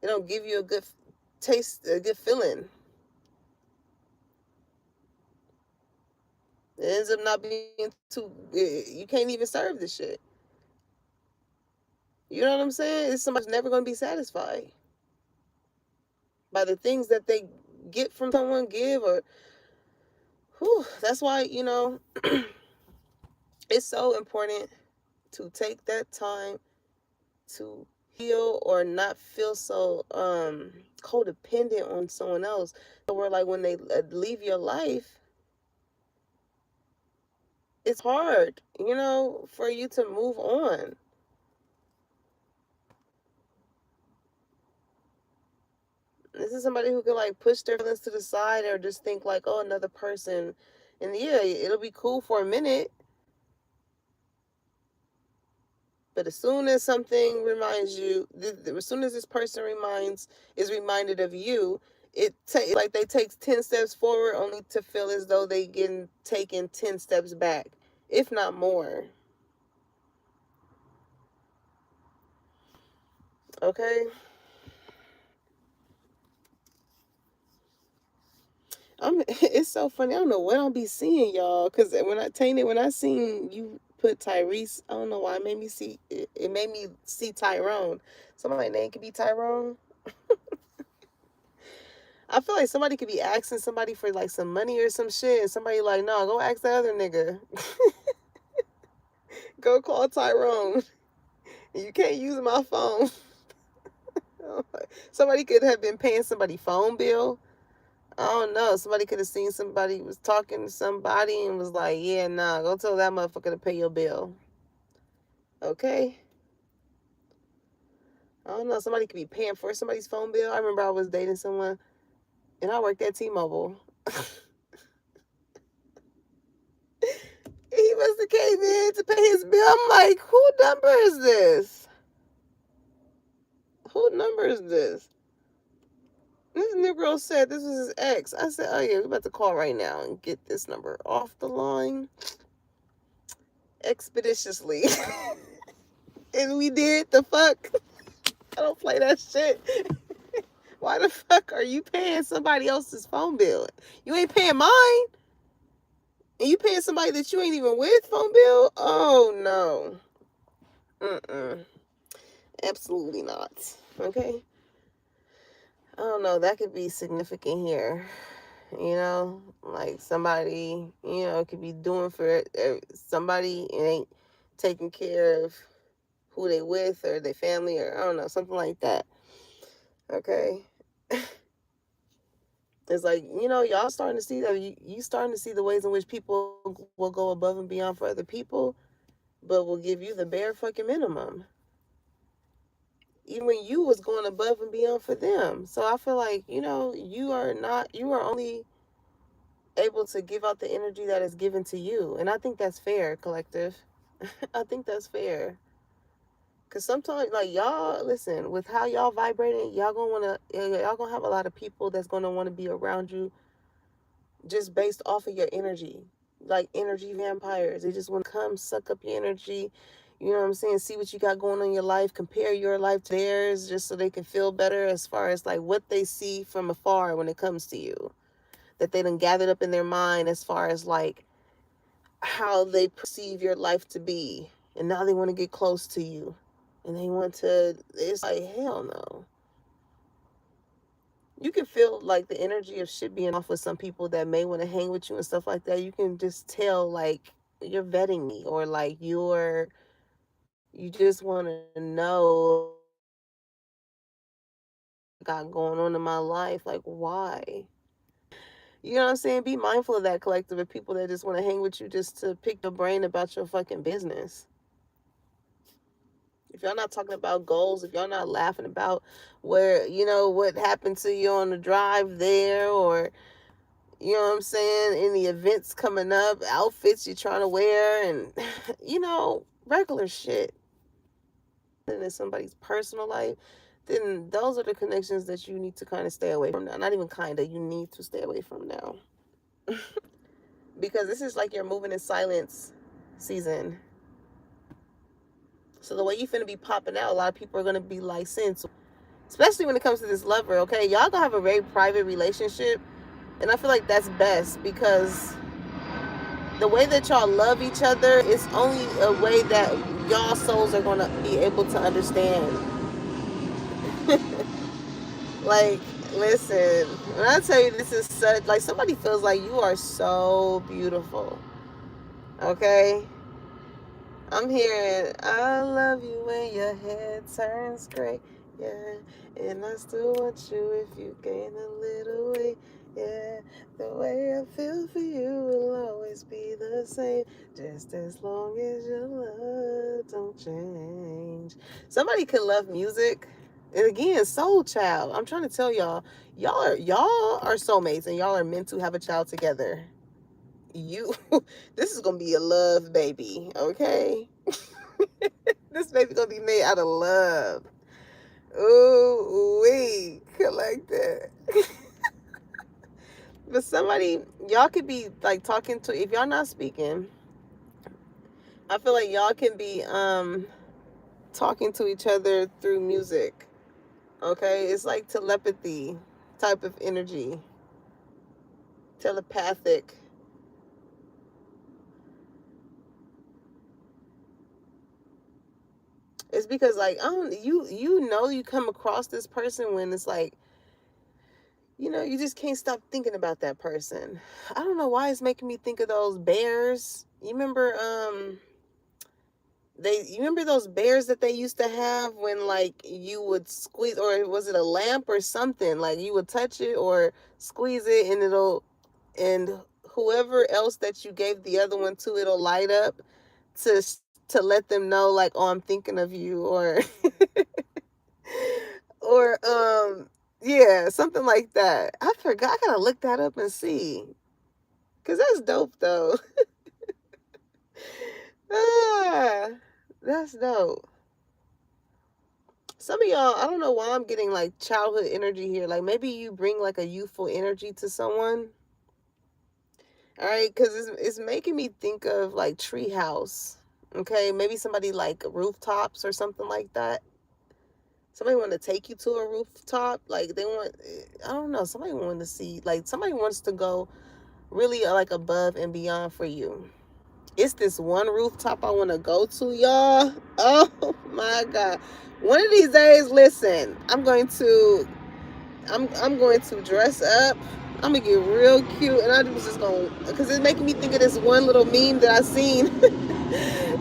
It don't give you a good taste, a good feeling. It ends up not being too. You can't even serve this shit. You know what I'm saying? It's somebody's never going to be satisfied by the things that they get from someone, give, or, whew, that's why, it's so important to take that time to heal or not feel so codependent on someone else. So where like when they leave your life, it's hard, for you to move on. This is somebody who can like push their feelings to the side or just think like, oh, another person. And yeah, it'll be cool for a minute. But as soon as something reminds you, as soon as this person is reminded of you, like they take 10 steps forward only to feel as though they getting taken 10 steps back, if not more. Okay? It's so funny. I don't know what I'll be seeing, y'all. Cause when I seen you put Tyrese, I don't know why it made me see it made me see Tyrone. Somebody's name could be Tyrone. I feel like somebody could be asking somebody for like some money or some shit, and somebody like, no, go ask the other nigga. Go call Tyrone. You can't use my phone. Somebody could have been paying somebody phone bill. I don't know. Somebody could have seen somebody was talking to somebody and was like, yeah, nah, go tell that motherfucker to pay your bill. Okay? I don't know. Somebody could be paying for somebody's phone bill. I remember I was dating someone and I worked at T-Mobile. He must have came in to pay his bill. I'm like, who number is this? Who number is this? This Negro said this was his ex. I said, oh yeah, we're about to call right now and get this number off the line expeditiously. And we did. The fuck? I don't play that shit. Why the fuck are you paying somebody else's phone bill? You ain't paying mine? And you paying somebody that you ain't even with phone bill? Oh no. Absolutely not. Okay? I don't know. That could be significant here. Like somebody, could be doing for somebody and ain't taking care of who they with or their family or I don't know, something like that. Okay. It's like, y'all starting to see that you starting to see the ways in which people will go above and beyond for other people, but will give you the bare fucking minimum. Even when you was going above and beyond for them. So I feel like, you are only able to give out the energy that is given to you. And I think that's fair, collective. I think that's fair. Cause sometimes, like y'all, listen, with how y'all vibrating, y'all gonna have a lot of people that's gonna want to be around you, just based off of your energy, like energy vampires. They just want to come suck up your energy. You know what I'm saying? See what you got going on in your life. Compare your life to theirs, just so they can feel better as far as like what they see from afar when it comes to you, that they done gathered up in their mind as far as like how they perceive your life to be, and now they want to get close to you. And they want to, it's like, hell no. You can feel like the energy of shit being off with some people that may want to hang with you and stuff like that. You can just tell, like, you're vetting me, or like you just want to know what got going on in my life. Like, why? You know what I'm saying? Be mindful of that, collective, of people that just want to hang with you just to pick your brain about your fucking business. If y'all not talking about goals, if y'all not laughing about where, what happened to you on the drive there, or, what I'm saying, any events coming up, outfits you're trying to wear, and, regular shit, and in somebody's personal life, then those are the connections that you need to kind of stay away from now. Not even kind of, you need to stay away from now. Because this is like your moving in silence season. So the way you finna be popping out, a lot of people are gonna be like, since, especially when it comes to this lover, okay? Y'all gonna have a very private relationship. And I feel like that's best because the way that y'all love each other is only a way that y'all souls are going to be able to understand. Like, listen, when I tell you this is such, like, somebody feels like you are so beautiful. Okay? I'm hearing, I love you when your head turns gray. Yeah. And I still want you if you gain a little weight. Yeah. The way I feel for you will always be the same. Just as long as your love don't change. Somebody can love music. And again, soul child. I'm trying to tell y'all, y'all are soulmates and y'all are meant to have a child together. You this is gonna be a love baby, okay? This baby gonna be made out of love. Ooh, we like that. But somebody, y'all could be like talking to, if y'all not speaking, I feel like y'all can be talking to each other through music. Okay? It's like telepathy type of energy. Telepathic. It's because like I don't you come across this person when it's like, you just can't stop thinking about that person. I don't know why it's making me think of those bears. You remember those bears that they used to have when like you would squeeze, or was it a lamp or something? Like you would touch it or squeeze it and whoever else that you gave the other one to, it'll light up to to let them know like, oh, I'm thinking of you, or or yeah, something like that. I forgot. I gotta look that up and see, cause that's dope though. Ah, that's dope. Some of y'all, I don't know why I'm getting like childhood energy here. Like maybe you bring like a youthful energy to someone. All right, because it's making me think of like treehouse. Okay, maybe somebody like rooftops or something like that. Somebody want to take you to a rooftop, like they want, I don't know, somebody want to see, like somebody wants to go really like above and beyond for you. It's this one rooftop I want to go to, y'all. Oh my god, one of these days, listen, I'm going to dress up. I'm gonna get real cute, and I was just gonna, because it's making me think of this one little meme that I seen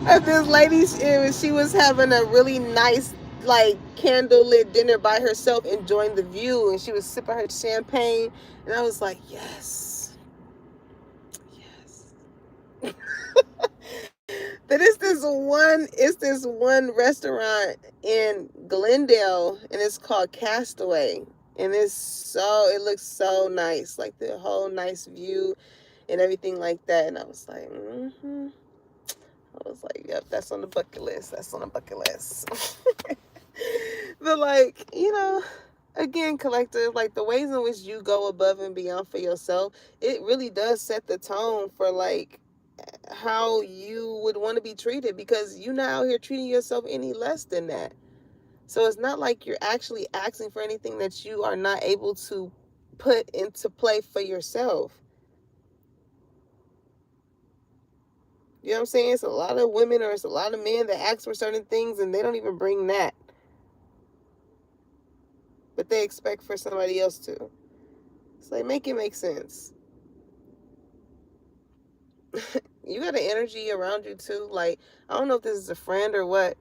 of this lady. She was having a really nice, like, candlelit dinner by herself, enjoying the view, and she was sipping her champagne, and I was like, yes, yes. But it's this one restaurant in Glendale, and it's called Castaway, and it looks so nice, like the whole nice view and everything like that. And I was like, yep, that's on the bucket list. That's on the bucket list. But like, again, collective, like the ways in which you go above and beyond for yourself, it really does set the tone for like how you would want to be treated, because you're not out here treating yourself any less than that. So it's not like you're actually asking for anything that you are not able to put into play for yourself. You know what I'm saying? It's a lot of women, or it's a lot of men that ask for certain things and they don't even bring that. But they expect for somebody else to. It's like, make it make sense. You got an energy around you too. Like, I don't know if this is a friend or what,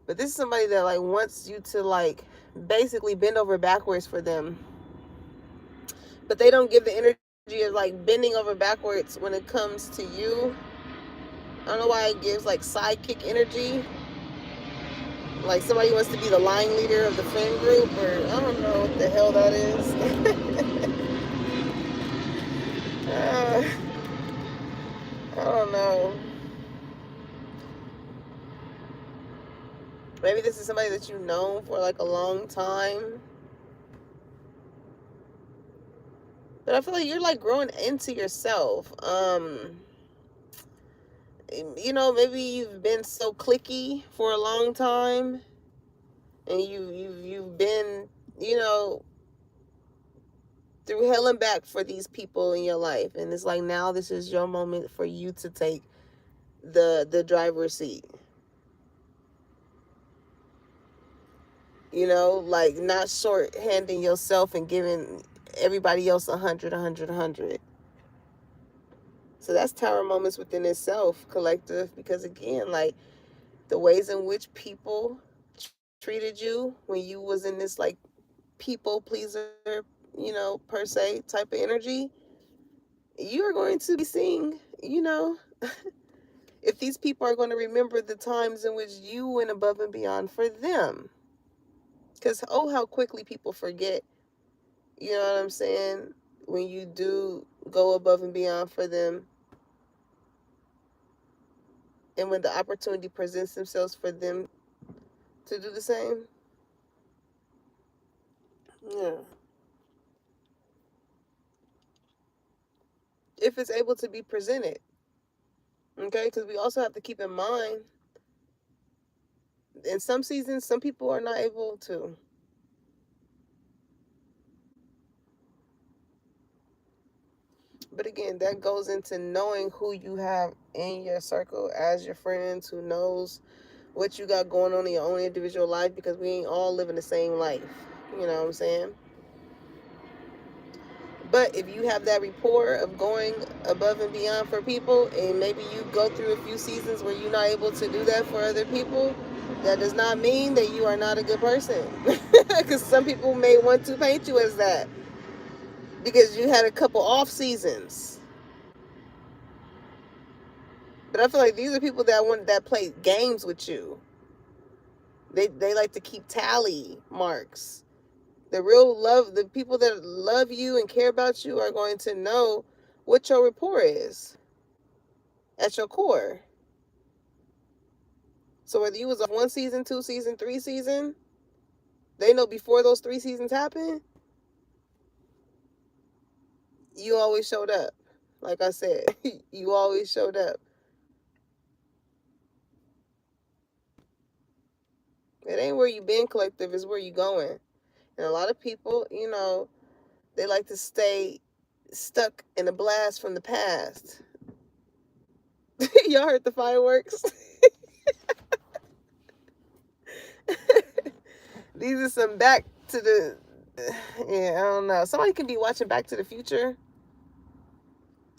but this is somebody that like wants you to like basically bend over backwards for them. But they don't give the energy of like bending over backwards when it comes to you. I don't know why it gives like sidekick energy. Like somebody wants to be the line leader of the friend group, or I don't know what the hell that is. I don't know. Maybe this is somebody that you've known for like a long time. But I feel like you're like growing into yourself. Maybe you've been so cliquey for a long time, and you've been, you know, through hell and back for these people in your life. And it's like, now this is your moment for you to take the driver's seat. You know, like not short-handing yourself and giving everybody else 100, 100, 100. So that's tower moments within itself, collective, because again, like the ways in which people treated you when you was in this like people pleaser, per se type of energy, you are going to be seeing, if these people are going to remember the times in which you went above and beyond for them. Because, oh, how quickly people forget, you know what I'm saying, when you do go above and beyond for them. And when the opportunity presents themselves for them to do the same. Yeah. If it's able to be presented. Okay? Because we also have to keep in mind, in some seasons, some people are not able to. But again, that goes into knowing who you have in your circle as your friends, who knows what you got going on in your own individual life, because we ain't all living the same life. You know what I'm saying? But if you have that rapport of going above and beyond for people, and maybe you go through a few seasons where you're not able to do that for other people, that does not mean that you are not a good person. Because some people may want to paint you as that because you had a couple off seasons. But I feel like these are people that play games with you. They like to keep tally marks. The real love, the people that love you and care about you are going to know what your rapport is at your core. So whether you was off 1 season, 2 season, 3 season, they know before those 3 seasons happen, you always showed up. Like I said, you always showed up. It ain't where you been, collective, it's where you going. And a lot of people, they like to stay stuck in a blast from the past. Y'all heard the fireworks? These are some back to the... Yeah, I don't know. Somebody can be watching Back to the Future.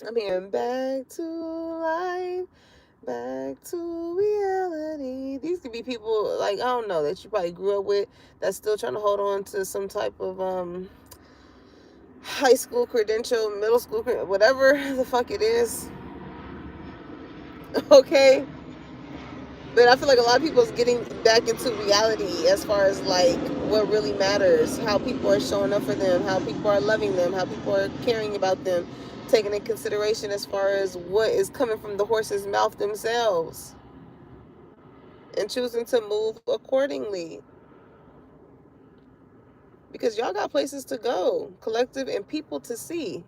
I'm hearing back to life, back to reality. These could be people, like, I don't know, that you probably grew up with, that's still trying to hold on to some type of high school credential, middle school, whatever the fuck it is. Okay? But I feel like a lot of people is getting back into reality as far as like what really matters, how people are showing up for them, how people are loving them, how people are caring about them, taking in consideration as far as what is coming from the horse's mouth themselves, and choosing to move accordingly. Because y'all got places to go, collective, and people to see.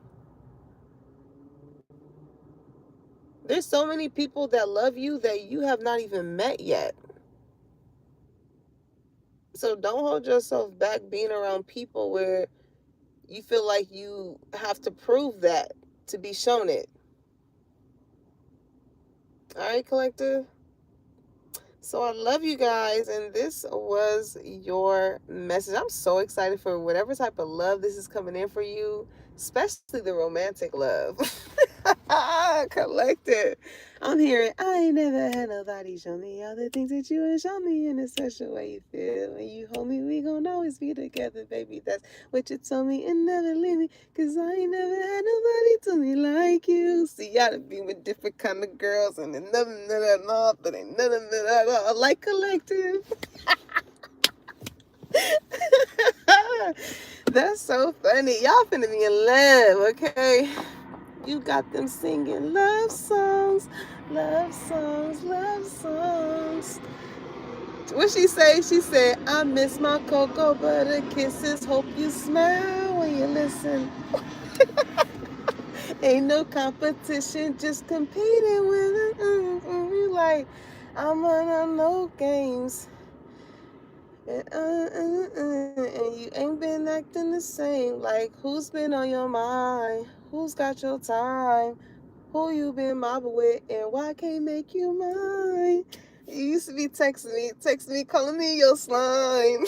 There's so many people that love you that you have not even met yet. So don't hold yourself back being around people where you feel like you have to prove that to be shown it. All right, collective? So I love you guys, and this was your message. I'm so excited for whatever type of love this is coming in for you, especially the romantic love. Collective. I'm hearing, I ain't never had nobody show me all the things that you ain't show me in a special way you feel. When you hold me, we gon' always be together, baby. That's what you told me, and never leave me, cause I ain't never had nobody to me like you. See, y'all to be with different kind of girls, and then nothing but ain't nothing like collective. That's so funny. Y'all finna be in love, okay? You got them singing love songs, love songs, love songs. What she say? She said, I miss my cocoa butter kisses. Hope you smile when you listen. Ain't no competition, just competing with it. Like, I'm on no games. And you ain't been acting the same. Like, who's been on your mind? Who's got your time? Who you been mobbing with? And why can't make you mine? You used to be texting me, calling me your slime.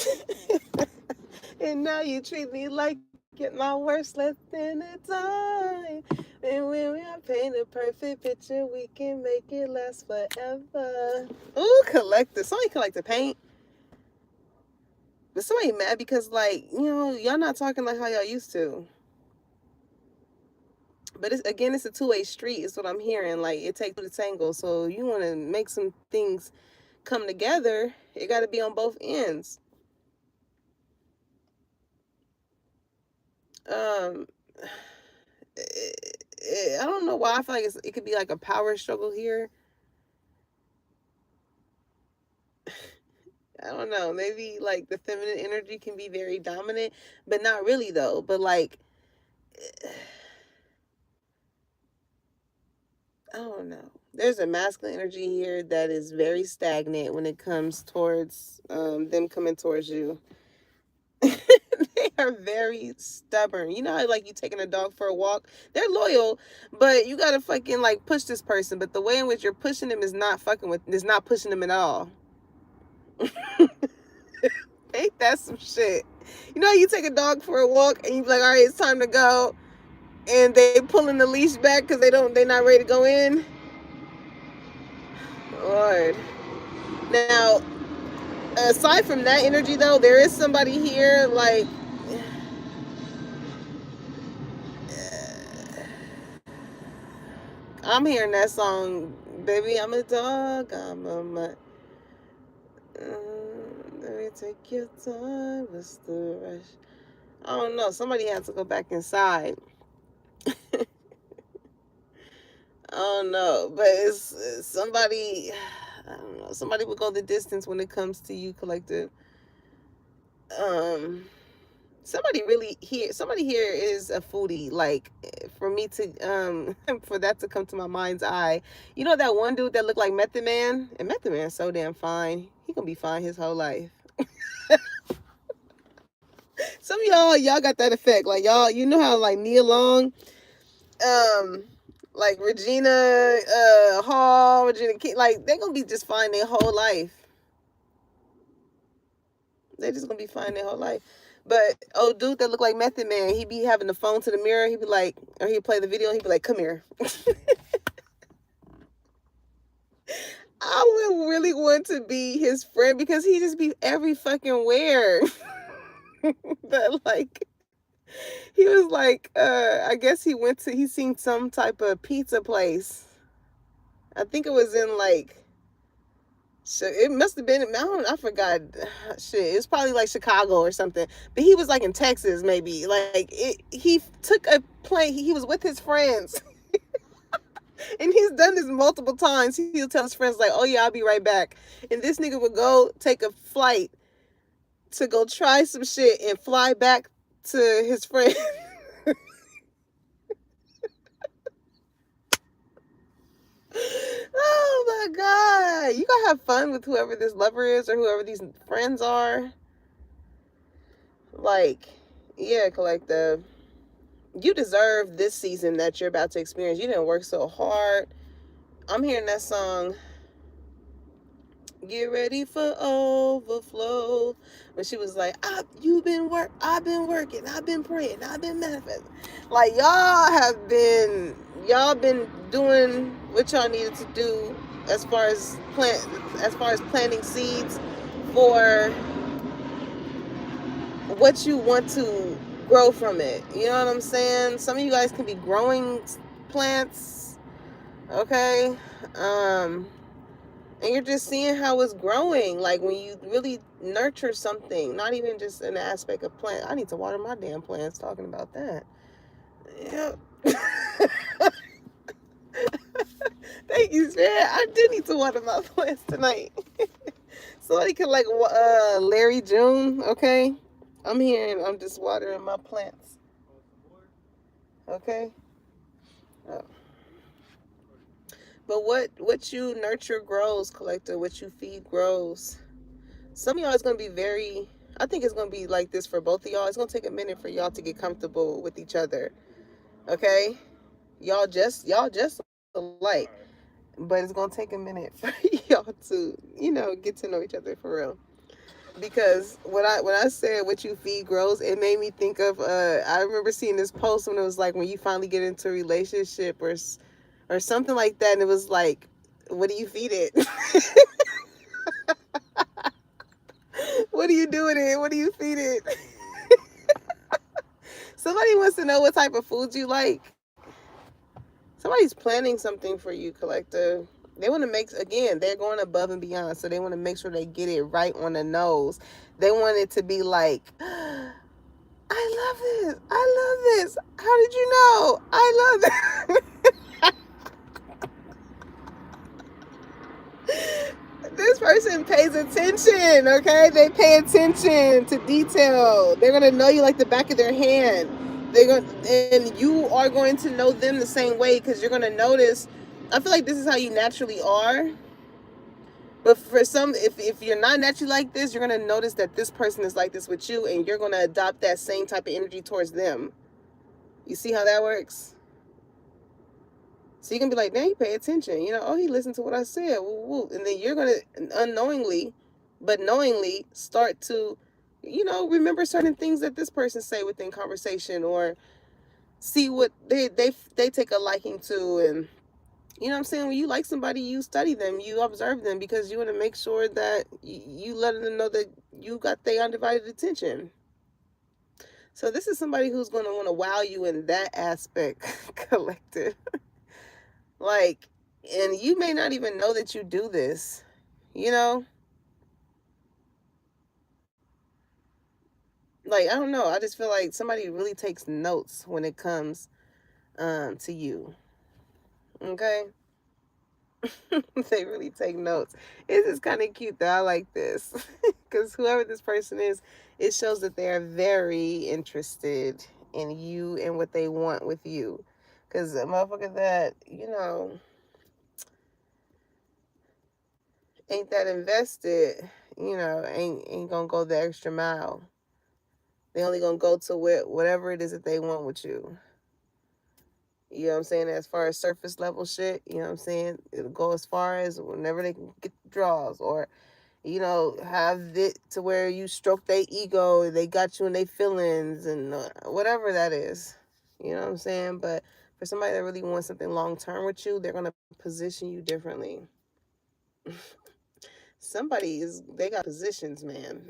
And now you treat me like it my worst less than a time. And when we are paint a perfect picture, we can make it last forever. Ooh, collector. Somebody collect the paint. But somebody mad because, like, y'all not talking like how y'all used to. But it's a two-way street. Is what I'm hearing. Like, it takes two to tango. So you want to make some things come together. It got to be on both ends. Um, I don't know why I feel like it could be like a power struggle here. I don't know. Maybe like the feminine energy can be very dominant, but not really though. But like, I don't know. There's a masculine energy here that is very stagnant when it comes towards them coming towards you. They are very stubborn. You know how like you taking a dog for a walk? They're loyal, but you gotta fucking like push this person. But the way in which you're pushing them is not pushing them at all. Ain't that some shit? You know, you take a dog for a walk and you be like, all right, it's time to go, and they pulling the leash back because they're not ready to go in. Lord. Now, aside from that energy though, there is somebody here like I'm hearing that song, baby. I'm a dog. I'm a mutt. Let me take your time. What's the rush? I don't know. Somebody has to go back inside. I don't know, but it's somebody. I don't know. Somebody will go the distance when it comes to you, collective. Um, somebody here is a foodie. Like for me to for that to come to my mind's eye. You know that one dude that looked like Method Man, and Method Man's so damn fine. He gonna be fine his whole life. Some of y'all got that effect. Like y'all, you know how like Nia Long, um, like Regina Hall, Regina King, like they gonna be just fine their whole life. They just gonna be fine their whole life. But old dude that look like Method Man, he be having the phone to the mirror. He be like, or he play the video. He be like, "Come here." I would really want to be his friend because he just be every fucking where. But like he was like, I guess he seen some type of pizza place. I think it was in like, it must have been, I forgot. Shit, it was probably like Chicago or something. But he was like in Texas, maybe. He took a plane. He was with his friends. And he's done this multiple times. He'll tell his friends, like, oh yeah, I'll be right back. And this nigga would go take a flight to go try some shit and fly back to his friend. Oh my God. You gotta have fun with whoever this lover is or whoever these friends are. Like, yeah, collective. You deserve this season that you're about to experience. You didn't work so hard. I'm hearing that song, Get Ready for Overflow. When she was like, I've been working, I've been praying, I've been manifesting. Like y'all been doing what y'all needed to do as far as planting seeds for what you want to grow from it. You know what I'm saying? Some of you guys can be growing plants, okay? And you're just seeing how it's growing. Like when you really nurture something, not even just in the aspect of plant. I need to water my damn plants talking about that. Yep. Thank you, man. I do need to water my plants tonight. Somebody could like Larry June, okay? I'm just watering my plants. Okay? Oh. But what you nurture grows, collector. What you feed grows. Some of y'all is going to be very, I think it's going to be like this for both of y'all. It's going to take a minute for y'all to get comfortable with each other. Okay? Y'all just alike. But it's going to take a minute for y'all to, get to know each other for real. Because when I said what you feed grows, it made me think of I remember seeing this post when it was like when you finally get into a relationship or something like that, and it was like, what do you feed it? What do you do with it? What do you feed it? Somebody wants to know what type of foods you like. Somebody's planning something for you, collective. They want to make, again, they're going above and beyond. So they want to make sure they get it right on the nose. They want it to be like, I love this. I love this. How did you know? I love this. This person pays attention, okay? They pay attention to detail. They're going to know you like the back of their hand. And you are going to know them the same way because you're going to notice. I feel like this is how you naturally are. But for some, if you're not naturally like this, you're going to notice that this person is like this with you, and you're going to adopt that same type of energy towards them. You see how that works? So you can be like, "Dang, he pay attention. Oh, he listened to what I said. Woo, woo." And then you're going to unknowingly, but knowingly start to, remember certain things that this person say within conversation, or see what they take a liking to. And you know what I'm saying? When you like somebody, you study them, you observe them, because you want to make sure that you let them know that you got their undivided attention. So this is somebody who's going to want to wow you in that aspect, collective. Like, and you may not even know that you do this, you know? Like, I don't know. I just feel like somebody really takes notes when it comes to you. Okay? They really take notes. It's just kind of cute that I like this. Because whoever this person is, it shows that they are very interested in you and what they want with you. Because a motherfucker that, ain't that invested, ain't gonna go the extra mile. They only gonna go to whatever it is that they want with you. You know what I'm saying? As far as surface level shit, you know what I'm saying? It'll go as far as whenever they can get the draws, or have it to where you stroke their ego, they got you in their feelings, and whatever that is. You know what I'm saying? But for somebody that really wants something long term with you, they're gonna position you differently. They got positions, man.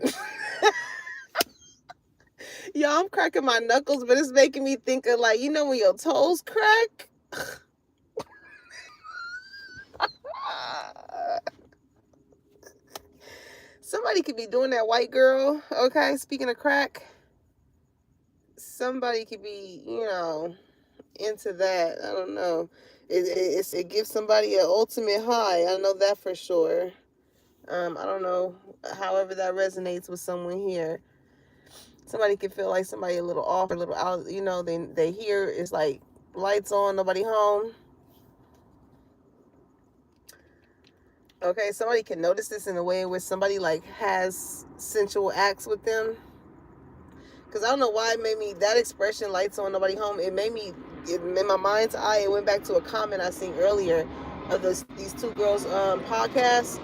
Yo, I'm cracking my knuckles, but it's making me think of, like, when your toes crack. Somebody could be doing that white girl, okay? Speaking of crack, somebody could be, into that. I don't know. It gives somebody an ultimate high. I know that for sure. I don't know. However, that resonates with someone here. Somebody can feel like somebody a little off, or a little out. They hear it's like lights on, nobody home. Okay, somebody can notice this in a way where somebody like has sensual acts with them. Because I don't know why it made me, that expression, lights on, nobody home, it made me, in my mind's eye, it went back to a comment I seen earlier of these two girls podcast.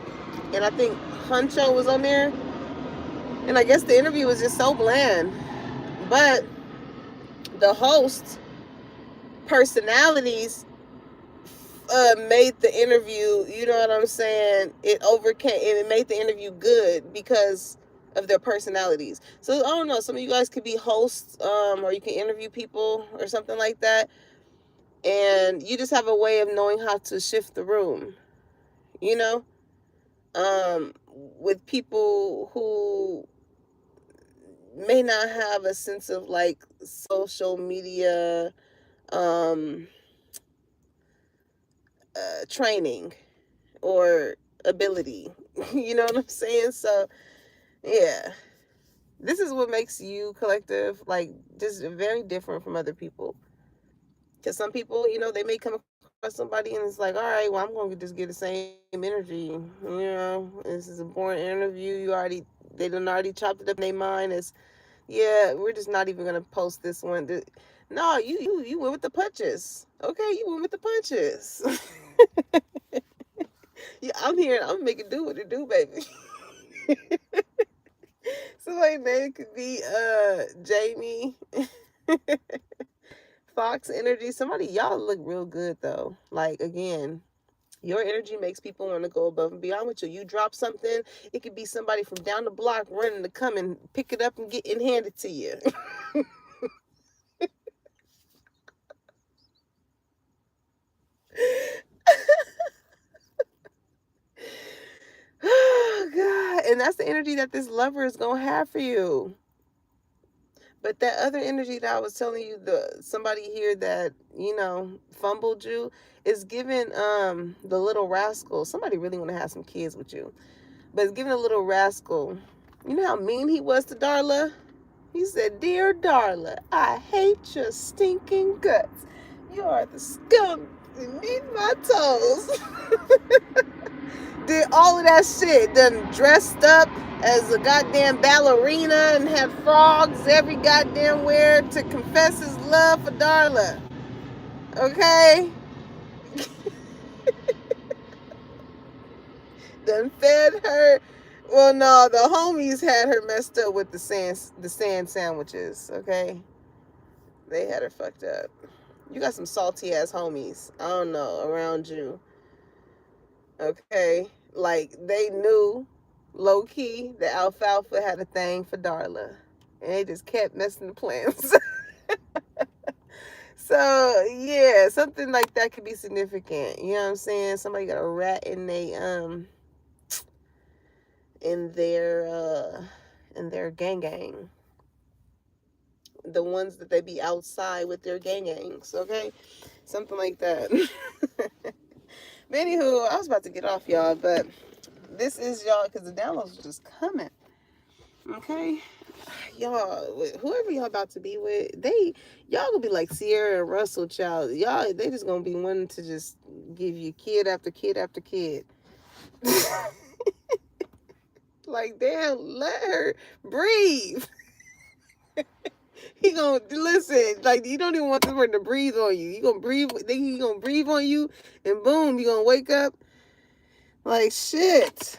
And I think Huncho was on there. And I guess the interview was just so bland. But the host personalities made the interview, you know what I'm saying? It overcame, and it made the interview good because of their personalities. So I don't know, some of you guys could be hosts, or you can interview people or something like that, and you just have a way of knowing how to shift the room, with people who may not have a sense of like social media training or ability. You know what I'm saying? So yeah, this is what makes you, collective, like, just very different from other people. Because some people, they may come somebody and it's like, all right, well, I'm going to just get the same energy. This is a boring interview. They done already chopped it up in their mind as, yeah, we're just not even going to post this one. No, you went with the punches. Okay, you went with the punches. Yeah, I'm here. I'm making do what it do, baby. Somebody name could be Jamie. Fox Energy. Somebody, y'all look real good though. Like, again, your energy makes people want to go above and beyond with you. You drop something, it could be somebody from down the block running to come and pick it up and get and hand it to you. Oh God. And that's the energy that this lover is gonna have for you. But that other energy that I was telling you, the somebody here that, fumbled you, is giving the little rascal. Somebody really want to have some kids with you. But it's giving a little rascal. You know how mean he was to Darla? He said, "Dear Darla, I hate your stinking guts. You are the scum beneath my toes." Did all of that shit. Done dressed up as a goddamn ballerina and had frogs every goddamn where to confess his love for Darla. Okay? Done fed her. Well, no, the homies had her messed up with the sand sandwiches. Okay, they had her fucked up. You got some salty ass homies. I don't know around you. Okay, like they knew low key that Alfalfa had a thing for Darla, and they just kept messing the plans. So yeah, something like that could be significant. You know what I'm saying? Somebody got a rat in their gang, the ones that they be outside with their gangs, okay, something like that. But anywho, I was about to get off, y'all, but this is y'all because the downloads are just coming, okay. Y'all, whoever y'all about to be with, y'all gonna be like Sierra and Russell, child. Y'all, they just gonna be wanting to just give you kid after kid after kid. Like, damn, let her breathe. He gonna listen, like, you don't even want this person to breathe on you. You gonna breathe, then he gonna breathe on you, and boom, you gonna wake up like shit.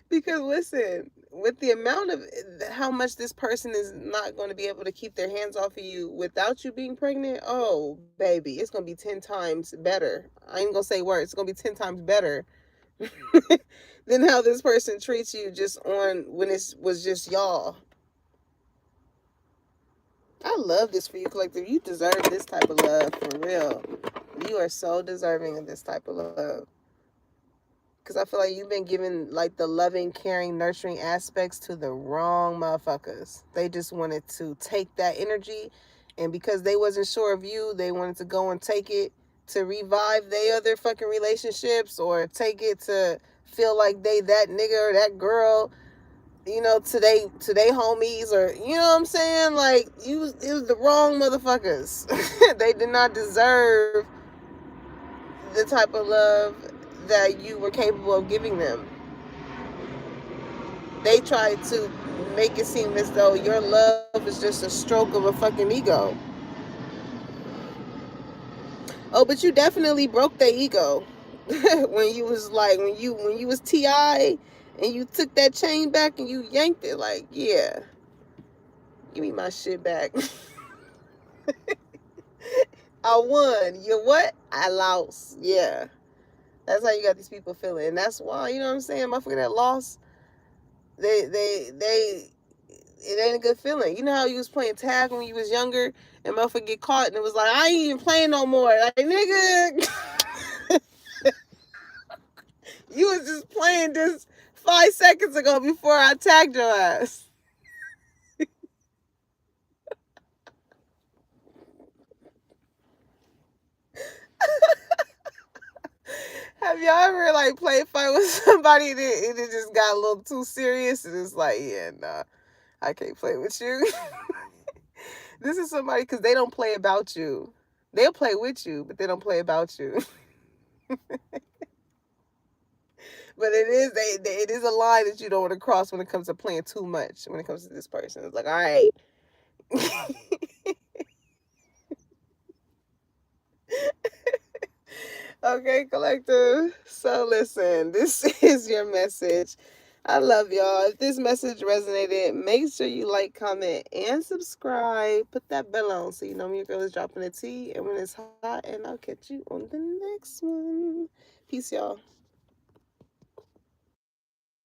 Because listen, with the amount of how much this person is not going to be able to keep their hands off of you without you being pregnant, oh baby, it's gonna be 10 times better. I ain't gonna say words. It's gonna be 10 times better than how this person treats you just on when it was just y'all. I love this for you, collective. You deserve this type of love for real. You are so deserving of this type of love. Because I feel like you've been given like the loving, caring, nurturing aspects to the wrong motherfuckers. They just wanted to take that energy, and because they wasn't sure of you, they wanted to go and take it to revive their other fucking relationships, or take it to feel like they that nigga or that girl, to they homies, or you know what I'm saying? Like, it was the wrong motherfuckers. They did not deserve the type of love that you were capable of giving them. They tried to make it seem as though your love is just a stroke of a fucking ego. Oh, but you definitely broke their ego when you was like when you was T.I. and you took that chain back and you yanked it. Like, yeah, give me my shit back. I won. You what? I lost. Yeah. That's how you got these people feeling. And that's why, you know what I'm saying? Motherfucker that lost, it ain't a good feeling. You know how you was playing tag when you was younger and motherfucker get caught and it was like, I ain't even playing no more. Like, nigga, you was just playing this 5 seconds ago before I tagged your ass. Have y'all ever like played fight with somebody and it just got a little too serious and it's like, yeah, nah, I can't play with you. This is somebody because they don't play about you. They'll play with you, but they don't play about you. But it is a line that you don't want to cross when it comes to playing too much. When it comes to this person, it's like, all right. Okay, collective. So listen, this is your message. I love y'all. If this message resonated, make sure you like, comment, and subscribe. Put that bell on so you know when your girl is dropping a tea and when it's hot. And I'll catch you on the next one. Peace, y'all.